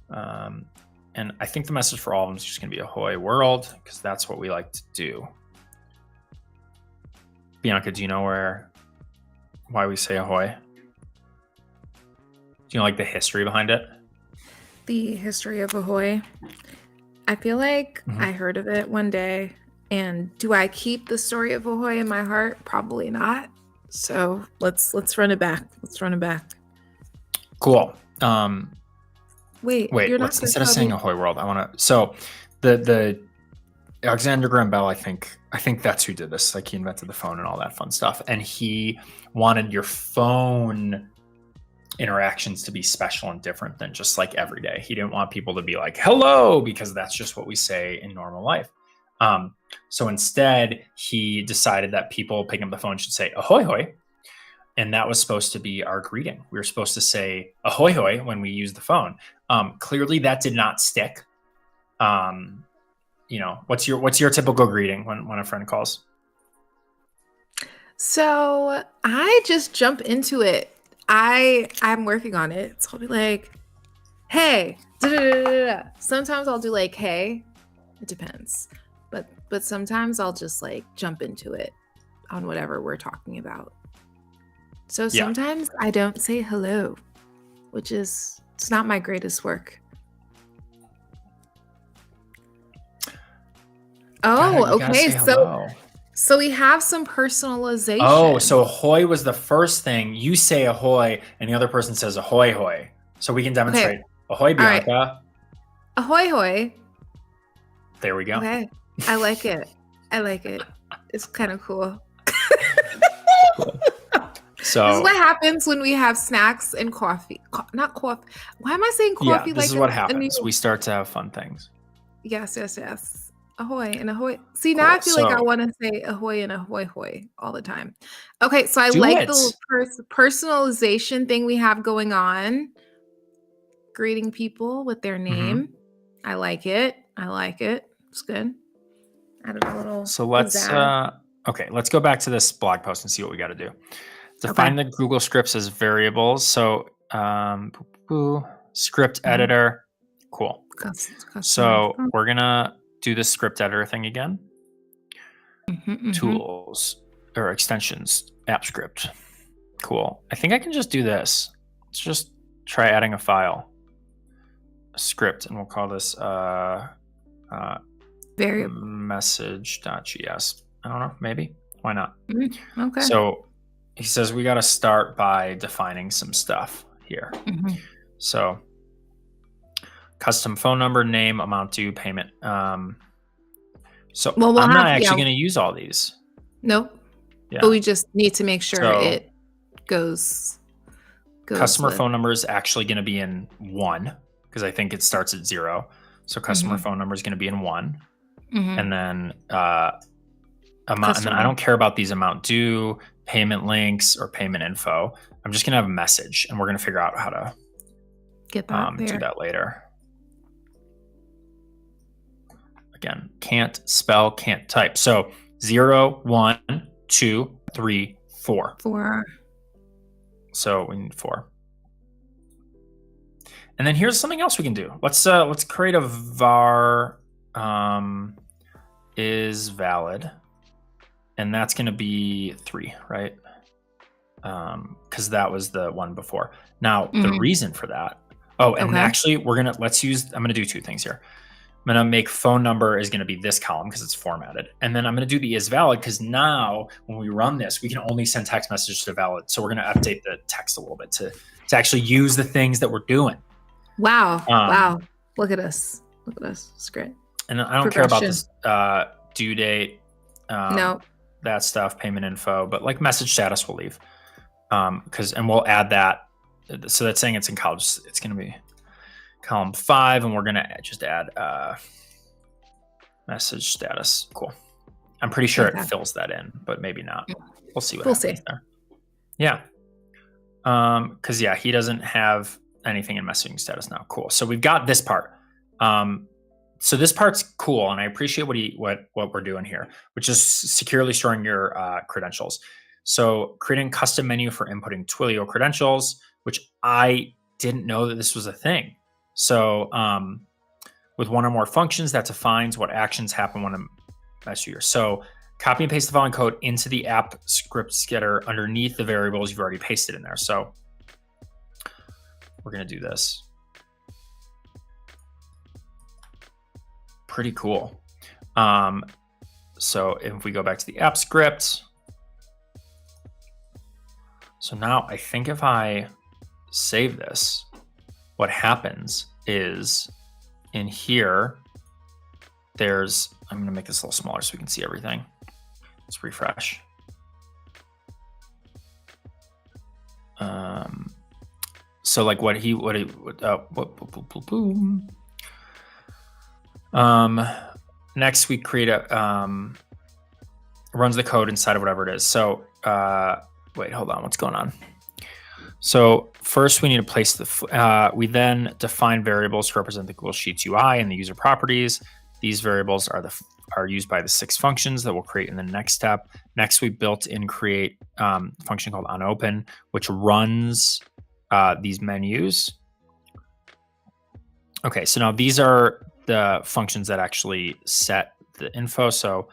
And I think the message for all of them is just going to be ahoy world, because that's what we like to do. Bianca, do you know why we say ahoy? Do you know like the history behind it? The history of ahoy. I feel like I heard of it one day. And do I keep the story of ahoy in my heart? Probably not. So let's run it back. Cool. Wait, you're not instead of saying ahoy world, I want to. So the Alexander Graham Bell, I think that's who did this. Like he invented the phone and all that fun stuff, and he wanted your phone interactions to be special and different than just like every day. He didn't want people to be like hello, because that's just what we say in normal life. So instead, he decided that people picking up the phone should say ahoy hoy. And that was supposed to be our greeting. We were supposed to say ahoy hoy when we use the phone. Clearly that did not stick. What's your typical greeting when a friend calls? So I just jump into it. I'm working on it. So I'll be like, hey, da-da-da-da-da. Sometimes I'll do like, hey, it depends. But sometimes I'll just like jump into it on whatever we're talking about. So sometimes I don't say hello, it's not my greatest work. Oh, okay. So we have some personalization. Oh, so ahoy was the first thing. You say ahoy and the other person says ahoy hoy. So we can demonstrate ahoy, Bianca. Right. Ahoy hoy. There we go. Okay. I like it. It's kind of cool. Cool. So this is what happens when we have snacks and coffee. Not coffee. Why am I saying coffee? Yeah, this is what happens. We start to have fun things. Yes. Ahoy and ahoy. See, now I feel like I want to say ahoy and ahoy hoy all the time. Okay, so I like the personalization thing we have going on. Greeting people with their name. I like it. It's good. Add a little. So let's go back to this blog post and see what we got to do. Define the Google Scripts as variables. So script editor. Cool. So we're gonna do the script editor thing again. Tools or extensions, app script. Cool. I think I can just do this. Let's just try adding a file, a script, and we'll call this variable message.js. I don't know, maybe. Why not? Okay. So he says we got to start by defining some stuff here. So custom phone number, name, amount due, payment. So I'm not actually going to use all these. Nope. Yeah. But we just need to make sure it goes customer phone number is actually going to be in 1, because I think it starts at 0. So customer phone number is going to be in 1. And then amount, and then I don't care about these amount due, payment links, or payment info. I'm just going to have a message, and we're going to figure out how to get that do that later. Again, can't spell, can't type. So 0, 1, 2, 3, 4. 4. So we need 4. And then here's something else we can do. Let's create a var is valid, and that's going to be 3, right? Because that was the one before. Now the reason for that. Oh, and actually I'm going to do 2 things here. I'm going to make phone number is going to be this column because it's formatted. And then I'm going to do the is valid because now when we run this, we can only send text messages to valid. So we're going to update the text a little bit to actually use the things that we're doing. Wow. Wow. Look at us. Look at us. It's great. And I don't care about this due date, No. that stuff, payment info, but like message status we'll leave. And we'll add that. So that's saying it's in college. It's going to be column 5, and we're going to just add message status. Cool. I'm pretty sure it fills that in, but maybe not. We'll see what happens there. Yeah. Because he doesn't have anything in messaging status now. Cool. So we've got this part. So this part's cool, and I appreciate what we're doing here, which is securely storing your credentials. So creating custom menu for inputting Twilio credentials, which I didn't know that this was a thing. So with one or more functions that defines what actions happen when a message. So copy and paste the following code into the app script getter underneath the variables you've already pasted in there. So we're going to do this. Pretty cool. So if we go back to the app script, so now I think if I save this, what happens is in here, I'm going to make this a little smaller so we can see everything. Let's refresh. So like next we create runs the code inside of whatever it is. So wait, hold on, what's going on? So first we need to place we then define variables to represent the Google Sheets UI and the user properties. These variables are used by the 6 functions that we'll create in the next step. Next, we built in create a function called onOpen, which runs these menus. Okay, so now these are the functions that actually set the info. So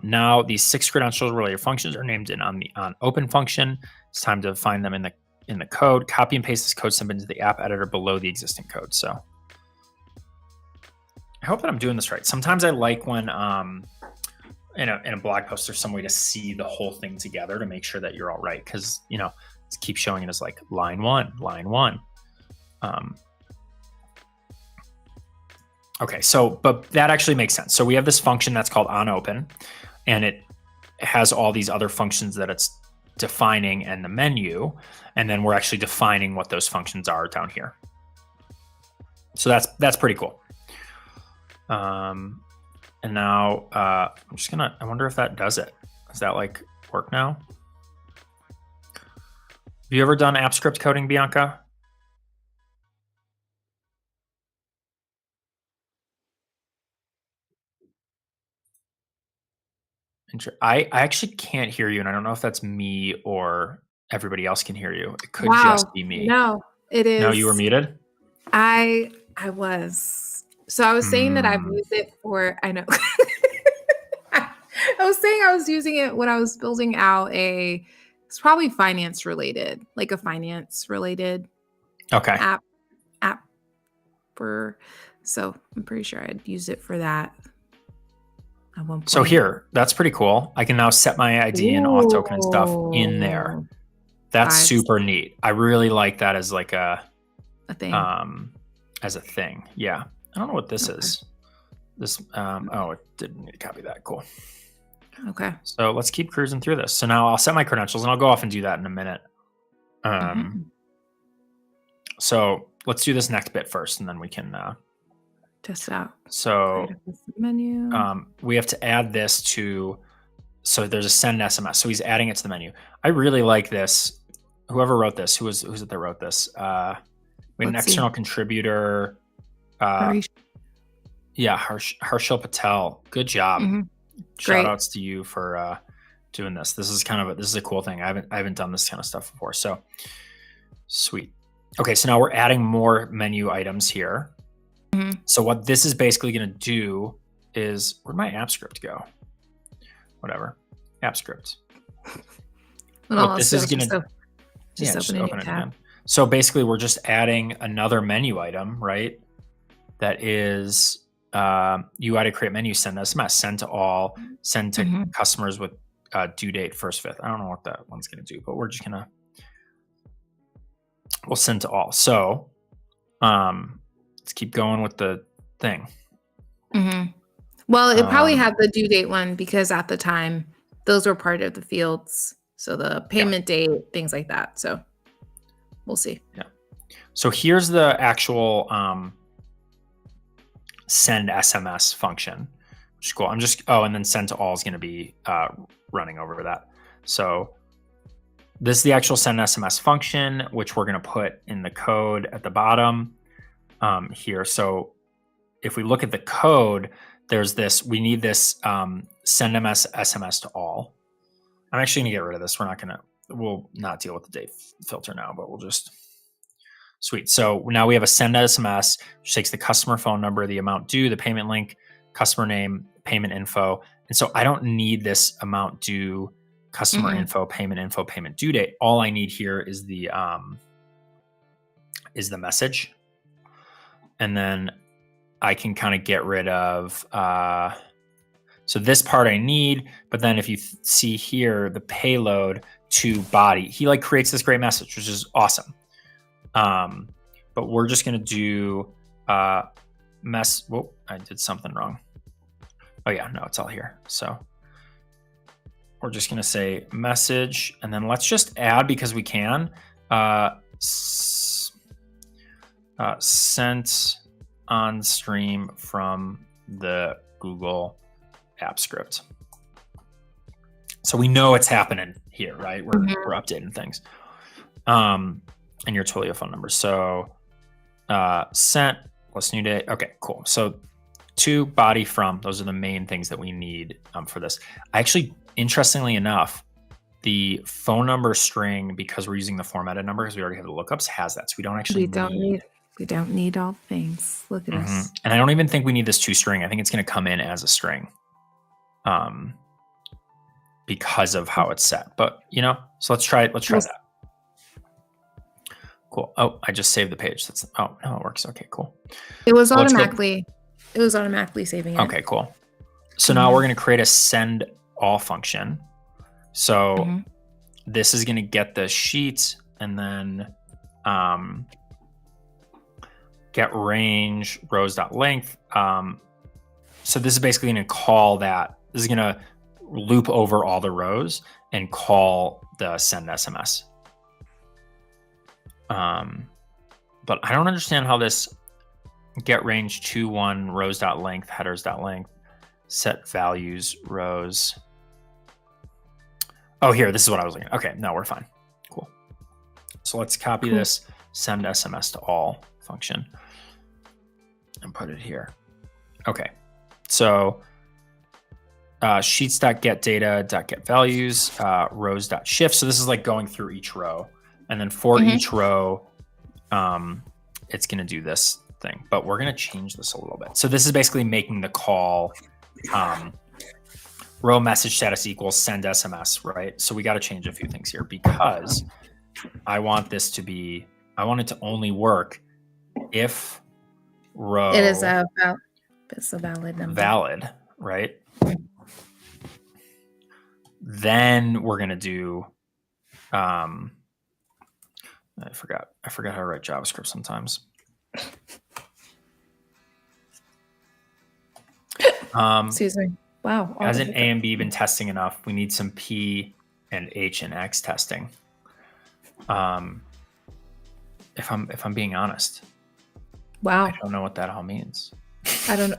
now these 6 credential related functions are named on the onOpen function. It's time to find them in the code. Copy and paste this code snippet into the app editor below the existing code. So I hope that I'm doing this right. Sometimes I like when in a blog post there's some way to see the whole thing together to make sure that you're all right, because keep showing it as like line 1. Okay, but that actually makes sense. So we have this function that's called onOpen, and it has all these other functions that it's defining and the menu, and then we're actually defining what those functions are down here. So that's pretty cool. And now I wonder if that does it. Does that like work now? Have you ever done app script coding, Bianca? I actually can't hear you, and I don't know if that's me or everybody else can hear you. It could just be me. No, it is. No, you were muted? I was. So I was saying that I've used it for, I know. I was saying I was using it when I was building out it's probably finance related, like a finance related app so I'm pretty sure I'd use it for that at one point. So here, that's pretty cool. I can now set my ID and auth token and stuff in there. That's super neat. I really like that as like a thing. As a thing. Yeah. I don't know what this is. This, it didn't need to copy that. Cool. Okay. So let's keep cruising through this. So now I'll set my credentials and I'll go off and do that in a minute. So let's do this next bit first, and then we can test it out. So menu. We have to add this so there's a send SMS. So he's adding it to the menu. I really like this. Whoever wrote this, who's it that wrote this? We had an external contributor. Harshil Patel. Good job. Shout outs to you for doing this. This is a cool thing. I haven't done this kind of stuff before. So sweet. Okay, so now we're adding more menu items here. So what this is basically going to do is, where'd my app script go? Whatever, app script. Look, this is going to just open it again. So basically, we're just adding another menu item, right? That is UI to create menu, send SMS, send to all, send to Mhm. customers with due date 1st/5th. I don't know what that one's going to do, but we're just going to, we'll send to all. So let's keep going with the thing. Mhm. Well, it probably had the due date one because at the time those were part of the fields. So the payment date, things like that. So we'll see. Yeah. So here's the actual send SMS function, which is cool. I'm just, and then send to all is going to be running over that. So this is the actual send SMS function, which we're going to put in the code at the bottom here. So if we look at the code, there's this, we need this send SMS to all. I'm actually going to get rid of this. We'll not deal with the date filter now, but we'll just, sweet. So now we have a send SMS, which takes the customer phone number, the amount due, the payment link, customer name, payment info. And so I don't need this amount due, customer info, payment due date. All I need here is the message. And then I can kind of get rid of, so this part I need, but then if you see here, the payload to body, he like creates this great message, which is awesome. But we're just going to do whoa, I did something wrong. Oh yeah, no, it's all here. So we're just going to say message, and then let's just add, because we can, sent on stream from the Google app script. So we know it's happening here, right? We're updating things. And your Twilio phone number. So sent, plus new date. Okay, cool. So to, body, from, those are the main things that we need for this. I actually, interestingly enough, the phone number string, because we're using the formatted number, because we already have the lookups, has that. So we don't actually We don't need all things. Look at us. And I don't even think we need this toString. I think it's going to come in as a string because of how it's set. But, so let's try it. Let's try that. Cool. Oh, I just saved the page. No, it works. Okay, cool. It was automatically saving it. Okay, cool. So now we're going to create a send all function. So this is going to get the sheet and then get range rows.length. So this is basically going to call that. This is going to loop over all the rows and call the send SMS. But I don't understand how this get range 2-1 rows.length headers.length set values rows. Oh, here, this is what I was looking at. Okay, no, we're fine. Cool. So let's copy this send SMS to all function and put it here. Okay, so sheets.getData.getValues, rows.shift. So this is like going through each row. And then for each row, it's going to do this thing. But we're going to change this a little bit. So this is basically making the call row message status equals send SMS, right? So we got to change a few things here because I want this to be, I want it to only work if row it's a valid number. Valid, right? Then we're going to do, I forgot how to write JavaScript sometimes. Excuse me. Wow. Hasn't A and B been testing enough? We need some P and H and X testing. If I'm being honest. Wow. I don't know what that all means. I don't know.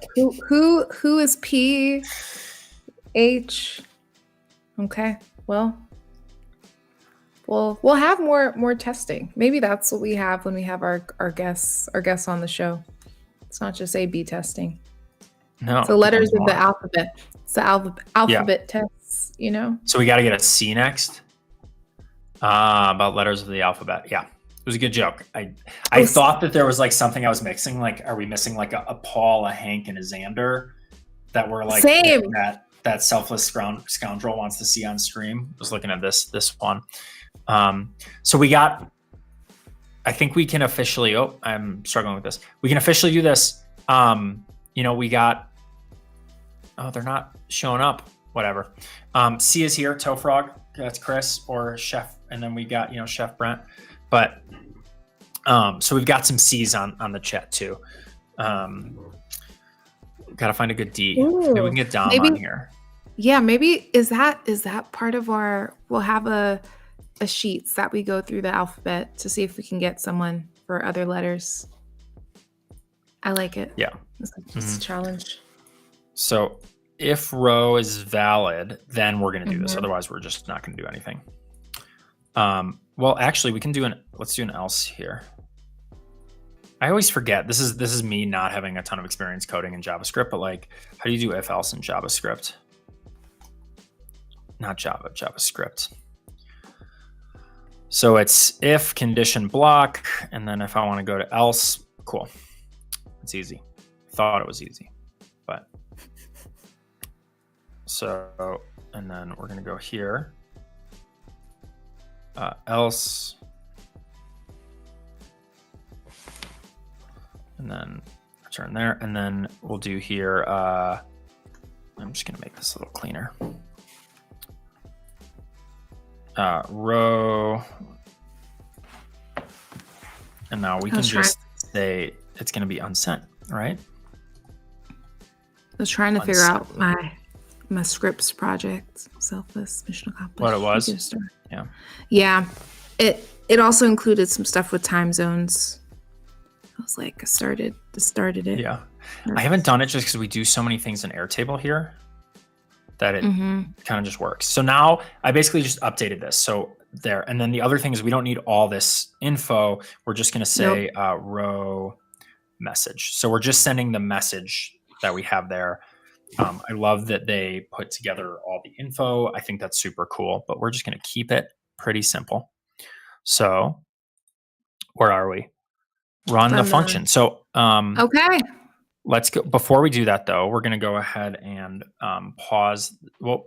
Who is P, H? Okay. Well, we'll have more testing. Maybe that's what we have when we have our guests on the show. It's not just A/B testing. No. It's the letters of the alphabet. It's the alphabet tests, So we got to get a C next. About letters of the alphabet. Yeah. It was a good joke. I thought that there was like something I was mixing. Like, are we missing like a Paul, a Hank, and a Xander that were like same that selfless scoundrel wants to see on stream? I was looking at this one. So we got, I think we can officially, I'm struggling with this. We can officially do this we got, oh, they're not showing up. Whatever. C is here, Toe Frog. That's Chris or Chef. And then we got, Chef Brent. But so we've got some C's on the chat too. Got to find a good D. Maybe we can get Dom on here. Yeah, maybe is that part of our, we'll have a sheets that we go through the alphabet to see if we can get someone for other letters. I like it. Yeah. It's a challenge. So if row is valid, then we're going to do this. Otherwise, we're just not going to do anything. Well, actually, we can let's do an else here. I always forget. This is me not having a ton of experience coding in JavaScript, but like, how do you do if else in JavaScript? Not Java, JavaScript. So it's if condition block, and then if I want to go to else, cool. It's easy. Thought it was easy, but so, and then we're going to go here. Else. And then return there. And then we'll do here. I'm just going to make this a little cleaner. Row. And now we can just say it's going to be unsent, right? I was trying to figure out my scripts project, selfless mission accomplished. What it was? Yeah. Yeah. It also included some stuff with time zones. I was like, I started it. Yeah. I haven't done it just because we do so many things in Airtable here that it kind of just works. So now I basically just updated this. So there. And then the other thing is we don't need all this info. We're just going to say row message. So we're just sending the message that we have there. I love that they put together all the info. I think that's super cool, but we're just going to keep it pretty simple. So where are we? Run the function. So okay. Let's go. Before we do that, though, we're going to go ahead and pause. Well,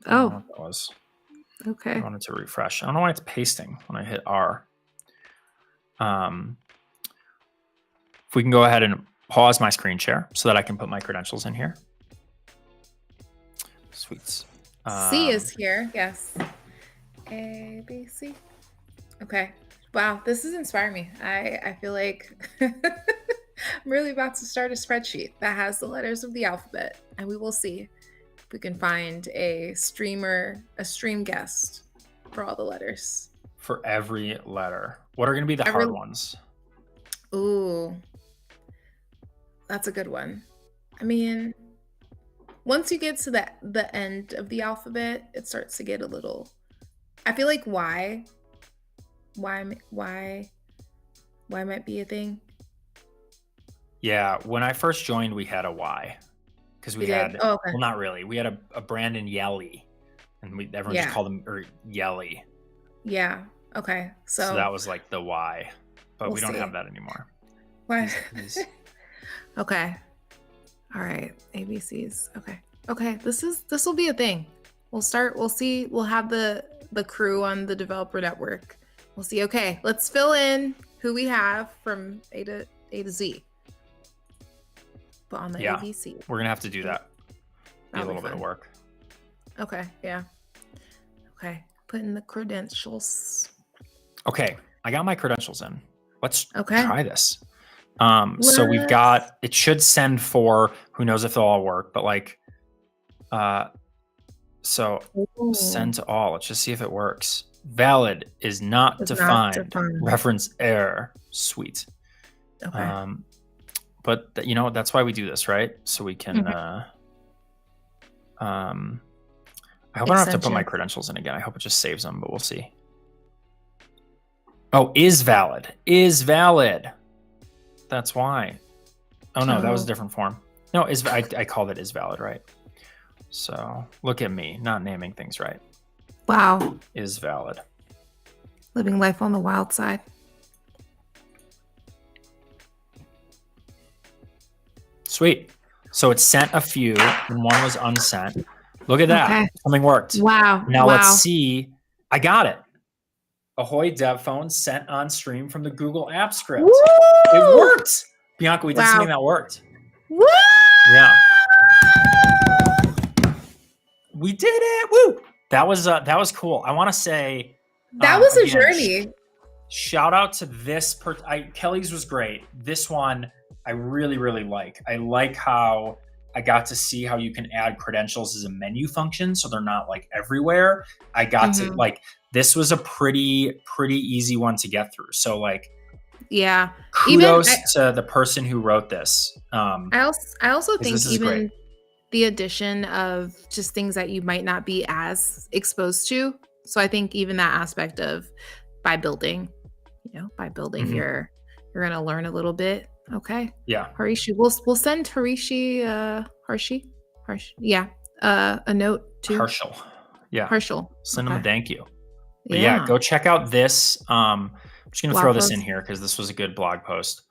I don't know what that was. Okay. I wanted to refresh. I don't know why it's pasting when I hit R. If we can go ahead and pause my screen share so that I can put my credentials in here. Sweets. C is here. Yes. A, B, C. Okay. Wow. This is inspiring me. I feel like I'm really about to start a spreadsheet that has the letters of the alphabet, and we will see if we can find a stream guest for all the letters. For every letter. What are going to be the hard ones? Ooh. That's a good one. I mean, once you get to the end of the alphabet, it starts to get a little. I feel like Y might be a thing. Yeah, when I first joined, we had a Y because we had. Oh, okay. Well, not really. We had a Brandon Yelly, and everyone just called him Yelly. Yeah. Okay. So that was like the Y, but we don't have that anymore. Why? Okay. All right. ABCs. Okay. Okay. This will be a thing. We'll see. We'll have the crew on the developer network. We'll see. Okay. Let's fill in who we have from A to Z. But on the ABC. We're gonna have to do that. Be a little bit of work. Okay. Yeah. Okay. Put in the credentials. Okay. I got my credentials in. Let's try this. So we've got, it should send for, who knows if they'll all work, but like, so send to all. Let's just see if it works. Valid is not defined. Reference error. Sweet. Okay. But that's why we do this, right? So we can, I hope I don't have to put my credentials in again. I hope it just saves them, but we'll see. Oh, is valid. Is valid. That's why. Oh no, that was a different form. No, I called it is valid, right? So look at me, not naming things right. Wow. Is valid. Living life on the wild side. Sweet. So it sent a few, and one was unsent. Look at that. Okay. Something worked. Wow. Now let's see. I got it. Ahoy Dev Phone sent on stream from the Google App Script. Woo! It worked. Bianca, we did something that worked. Woo! Yeah. We did it. Woo! That was cool. I want to say That was a again, journey. Shout out to this Kelly's was great. This one I really, really like. I like how I got to see how you can add credentials as a menu function so they're not like everywhere. I got to like, this was a pretty easy one to get through. So like, yeah, kudos to the person who wrote this. I also think even great. the addition of just things that you might not be as exposed to. So I think even that aspect of by building, you're going to learn a little bit. Okay. Yeah. Harishi, we'll send Harishi, a note to Harshal. Yeah. Harshal. Send him a thank you. But Yeah. go check out this. I'm just going to throw this in post. here because this was a good blog post.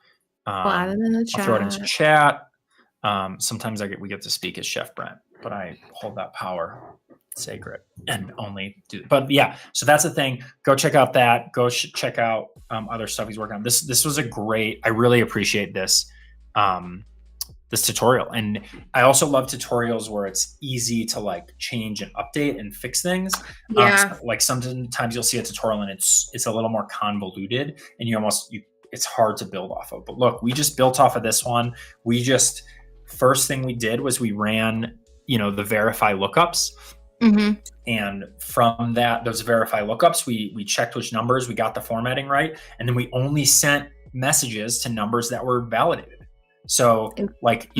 I'll add it in the chat. I'll throw it into chat. Sometimes we get to speak as Chef Brent, but I hold that power sacred and only do. But yeah, so that's the thing. Go check out that. Go check out other stuff he's working on. This was a great. I really appreciate this this tutorial, and I also love tutorials where it's easy to like change and update and fix things. Yeah. Like sometimes you'll see a tutorial and it's a little more convoluted, and it's hard to build off of. But look, we just built off of this one. First thing we did was we ran, the verify lookups. Mm-hmm. And from those verify lookups, we checked which numbers, we got the formatting right. And then we only sent messages to numbers that were validated. So like,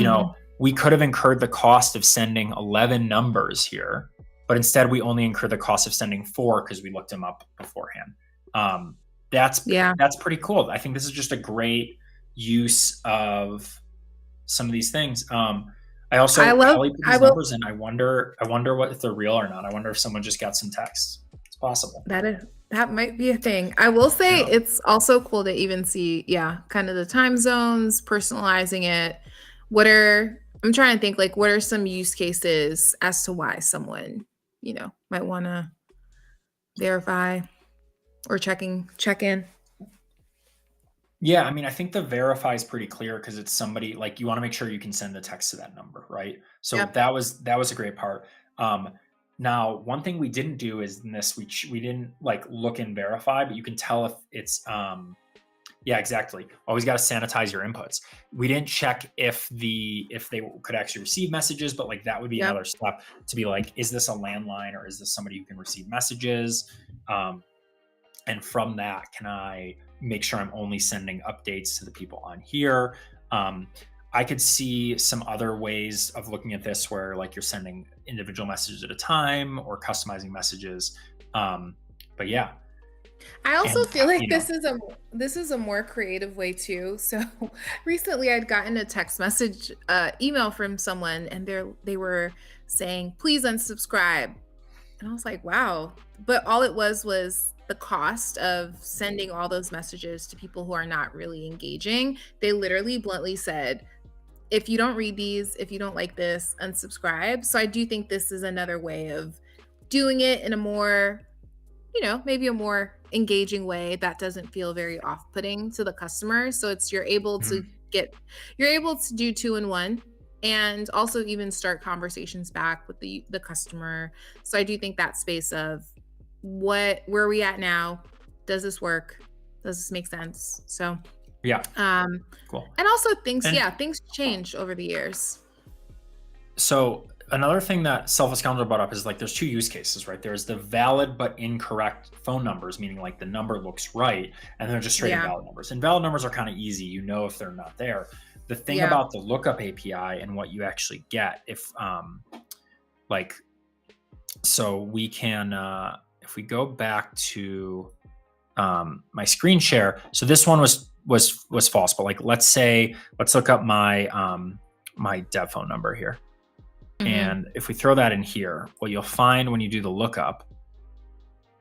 we could have incurred the cost of sending 11 numbers here, but instead we only incurred the cost of sending 4 because we looked them up beforehand. That's pretty cool. I think this is just a great use of some of these things. I love these numbers, and I wonder what if they're real or not. I wonder if someone just got some text. It's possible. That might be a thing. I will say it's also cool to even see, kind of the time zones, personalizing it. I'm trying to think, like, what are some use cases as to why someone, might want to verify or check in. Yeah, I mean, I think the verify is pretty clear because it's somebody like you want to make sure you can send the text to that number, right? So that was a great part. Now, one thing we didn't do is in this, we didn't like look and verify, but you can tell if it's exactly. Always got to sanitize your inputs. We didn't check if they could actually receive messages, but like that would be another step to be like, is this a landline or is this somebody who can receive messages? And from that, can I make sure I'm only sending updates to the people on here? I could see some other ways of looking at this where like you're sending individual messages at a time or customizing messages. But yeah. I also feel like this is a more creative way too. So recently I'd gotten a text message, email from someone, and they were saying, please unsubscribe. And I was like, wow. But all it was the cost of sending all those messages to people who are not really engaging. They literally bluntly said, if you don't read these, if you don't like this, unsubscribe. So I do think this is another way of doing it in a more, maybe a more engaging way that doesn't feel very off-putting to the customer. So you're able to do 2-in-1 and also even start conversations back with the customer. So I do think that space of where are we at now? Does this work? Does this make sense? So yeah. Cool. And also things change over the years. So another thing that Selfless Scoundrel brought up is like there's 2 use cases, right? There's the valid but incorrect phone numbers, meaning like the number looks right, and they're just straight invalid numbers. And valid numbers are kind of easy, if they're not there. The thing about the lookup API and what you actually get, if so we can if we go back to my screen share, so this one was false, but like let's look up my my dev phone number here. And if we throw that in here, what you'll find when you do the lookup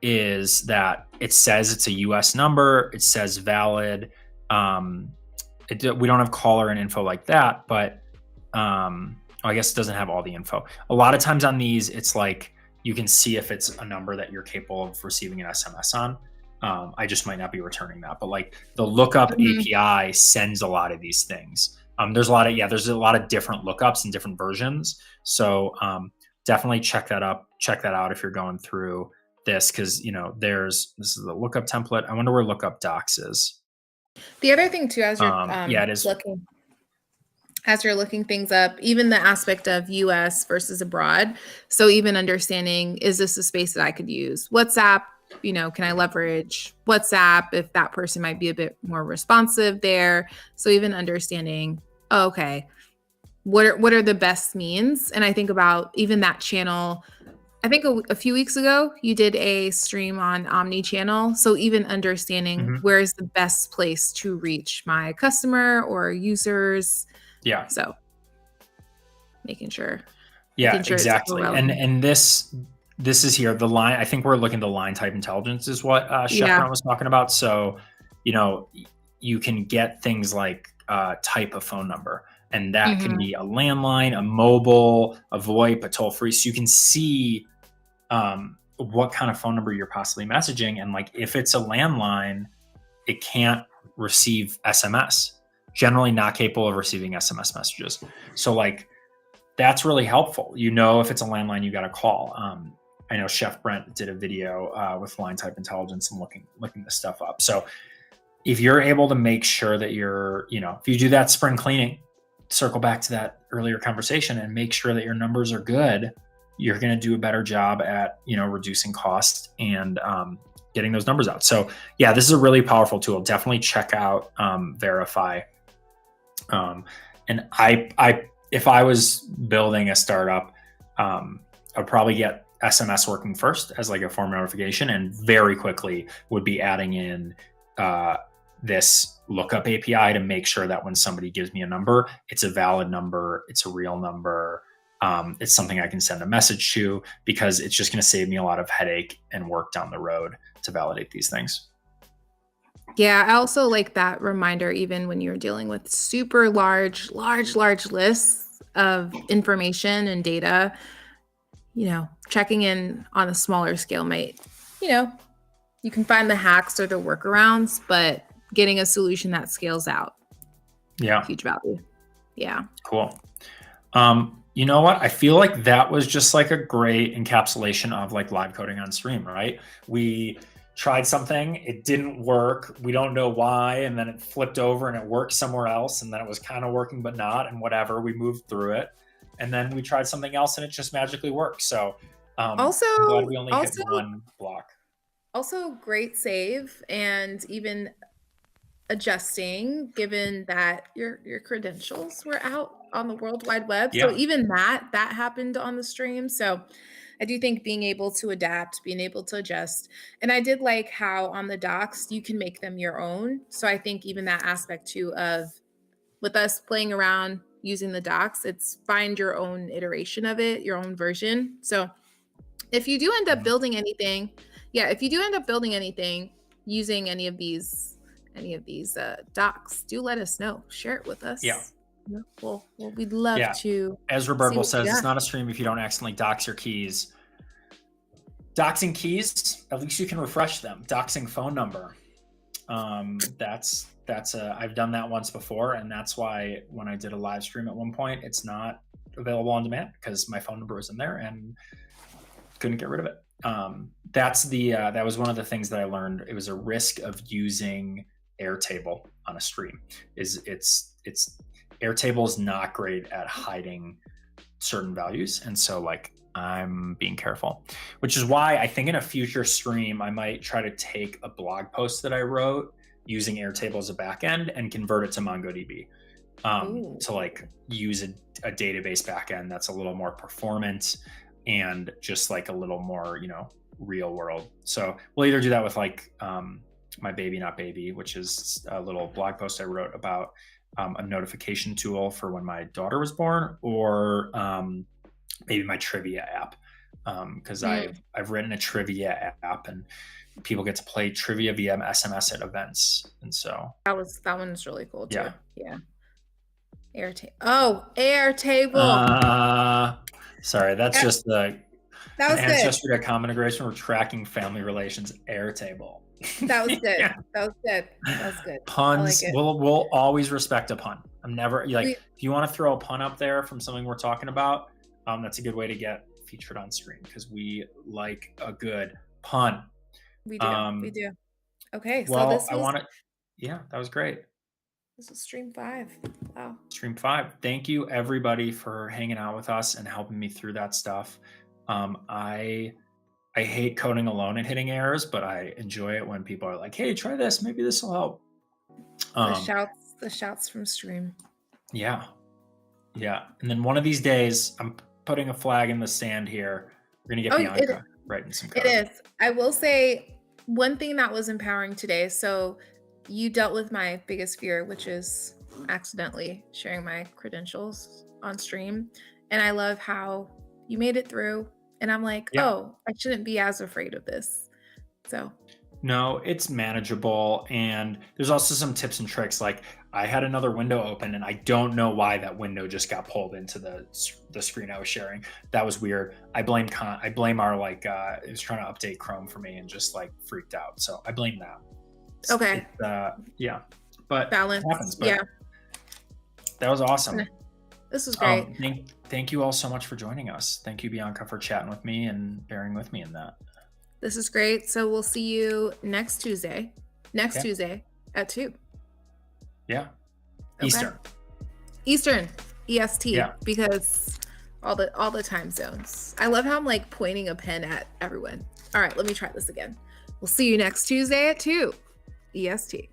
is that it says it's a US number, it says valid. We don't have caller and info like that, but I guess it doesn't have all the info. A lot of times on these, it's like you can see if it's a number that you're capable of receiving an SMS on. I just might not be returning that, but like the lookup API sends a lot of these things. There's a lot of different lookups and different versions. So definitely check that out if you're going through this, because this is the lookup template. I wonder where lookup docs is. The other thing too, as you're it is looking things up, even the aspect of US versus abroad. So even understanding, is this a space that I could use? WhatsApp, can I leverage WhatsApp if that person might be a bit more responsive there? So even understanding, okay, what are the best means? And I think about even that channel. I think a few weeks ago, you did a stream on omni-channel. So even understanding where is the best place to reach my customer or users. Yeah. So making sure. Yeah, exactly. And this is here, the line, I think we're looking to line type intelligence is what Chef was talking about. So, you can get things like type of phone number, and that can be a landline, a mobile, a VoIP, a toll free. So you can see what kind of phone number you're possibly messaging. And like, if it's a landline, it can't receive SMS. Generally not capable of receiving SMS messages. So like, that's really helpful. If it's a landline, you got to call. I know Chef Brent did a video with line type intelligence and looking this stuff up. So if you're able to make sure that if you do that spring cleaning, circle back to that earlier conversation and make sure that your numbers are good, you're going to do a better job at, reducing costs and getting those numbers out. So yeah, this is a really powerful tool. Definitely check out Verify. And if I was building a startup, I'd probably get SMS working first as like a form notification, and very quickly would be adding in this lookup API to make sure that when somebody gives me a number, it's a valid number, it's a real number, it's something I can send a message to, because it's just going to save me a lot of headache and work down the road to validate these things. Yeah, I also like that reminder, even when you're dealing with super large lists of information and data, checking in on a smaller scale might, you can find the hacks or the workarounds, but getting a solution that scales out. Yeah. Huge value. Yeah. Cool. You know what? I feel like that was just like a great encapsulation of like live coding on stream, right? We tried something, it didn't work, we don't know why, and then it flipped over and it worked somewhere else, and then it was kind of working but not, and whatever, we moved through it, and then we tried something else and it just magically worked. So I'm glad we only hit one block. Also great save, and even adjusting given that your credentials were out on the World Wide Web. So even that happened on the stream. So I do think being able to adapt, being able to adjust. And I did like how on the docs, you can make them your own. So I think even that aspect too of with us playing around using the docs, it's find your own iteration of it, your own version. So if you do end up building anything, using any of these docs, do let us know. Share it with us. Yeah. Well, we'd love to. As Roberto says, it's not a stream if you don't accidentally dox your keys. Doxing keys, at least you can refresh them. Doxing phone number. I've done that once before, and that's why when I did a live stream at one point, it's not available on demand because my phone number was in there and couldn't get rid of it. That was one of the things that I learned. It was a risk of using Airtable on a stream. Airtable is not great at hiding certain values. And so like I'm being careful, which is why I think in a future stream, I might try to take a blog post that I wrote using Airtable as a backend and convert it to MongoDB to like use a database backend that's a little more performant and just like a little more, real world. So we'll either do that with like my baby, not baby, which is a little blog post I wrote about a notification tool for when my daughter was born, or maybe my trivia app. Because I've written a trivia app and people get to play trivia via SMS at events. And so that one's really cool too. Yeah. Airtable. Sorry, that's just the that was ancestry to common integration. We're tracking family relations. Airtable. That was good. That was good. Puns. Like we'll always respect a pun. I'm never like, We- if you want to throw a pun up there from something we're talking about, that's a good way to get featured on stream because we like a good pun. We do. Okay, so Well, this I was want to, yeah, that was great. this is stream 5. Wow. Stream 5. Thank you everybody for hanging out with us and helping me through that stuff. I hate coding alone and hitting errors, but I enjoy it when people are like, "Hey, try this. Maybe this will help." The shouts from stream. Yeah. And then one of these days, I'm putting a flag in the sand here. We're gonna get Bianca writing some code. It is. I will say one thing that was empowering today. So you dealt with my biggest fear, which is accidentally sharing my credentials on stream. And I love how you made it through. And I'm like, oh, I shouldn't be as afraid of this. So no, it's manageable. And there's also some tips and tricks. Like I had another window open and I don't know why that window just got pulled into the screen I was sharing. That was weird. I blame our it was trying to update Chrome for me and just like freaked out. So I blame that. Okay. Yeah. But balance. It happens, but yeah. That was awesome. This was great. Thank you all so much for joining us. Thank you, Bianca, for chatting with me and bearing with me in that. This is great. So we'll see you next Tuesday. Tuesday at 2. Yeah. Okay. Eastern. EST. Yeah. Because all the time zones. I love how I'm like pointing a pen at everyone. All right, let me try this again. We'll see you next Tuesday at 2. EST.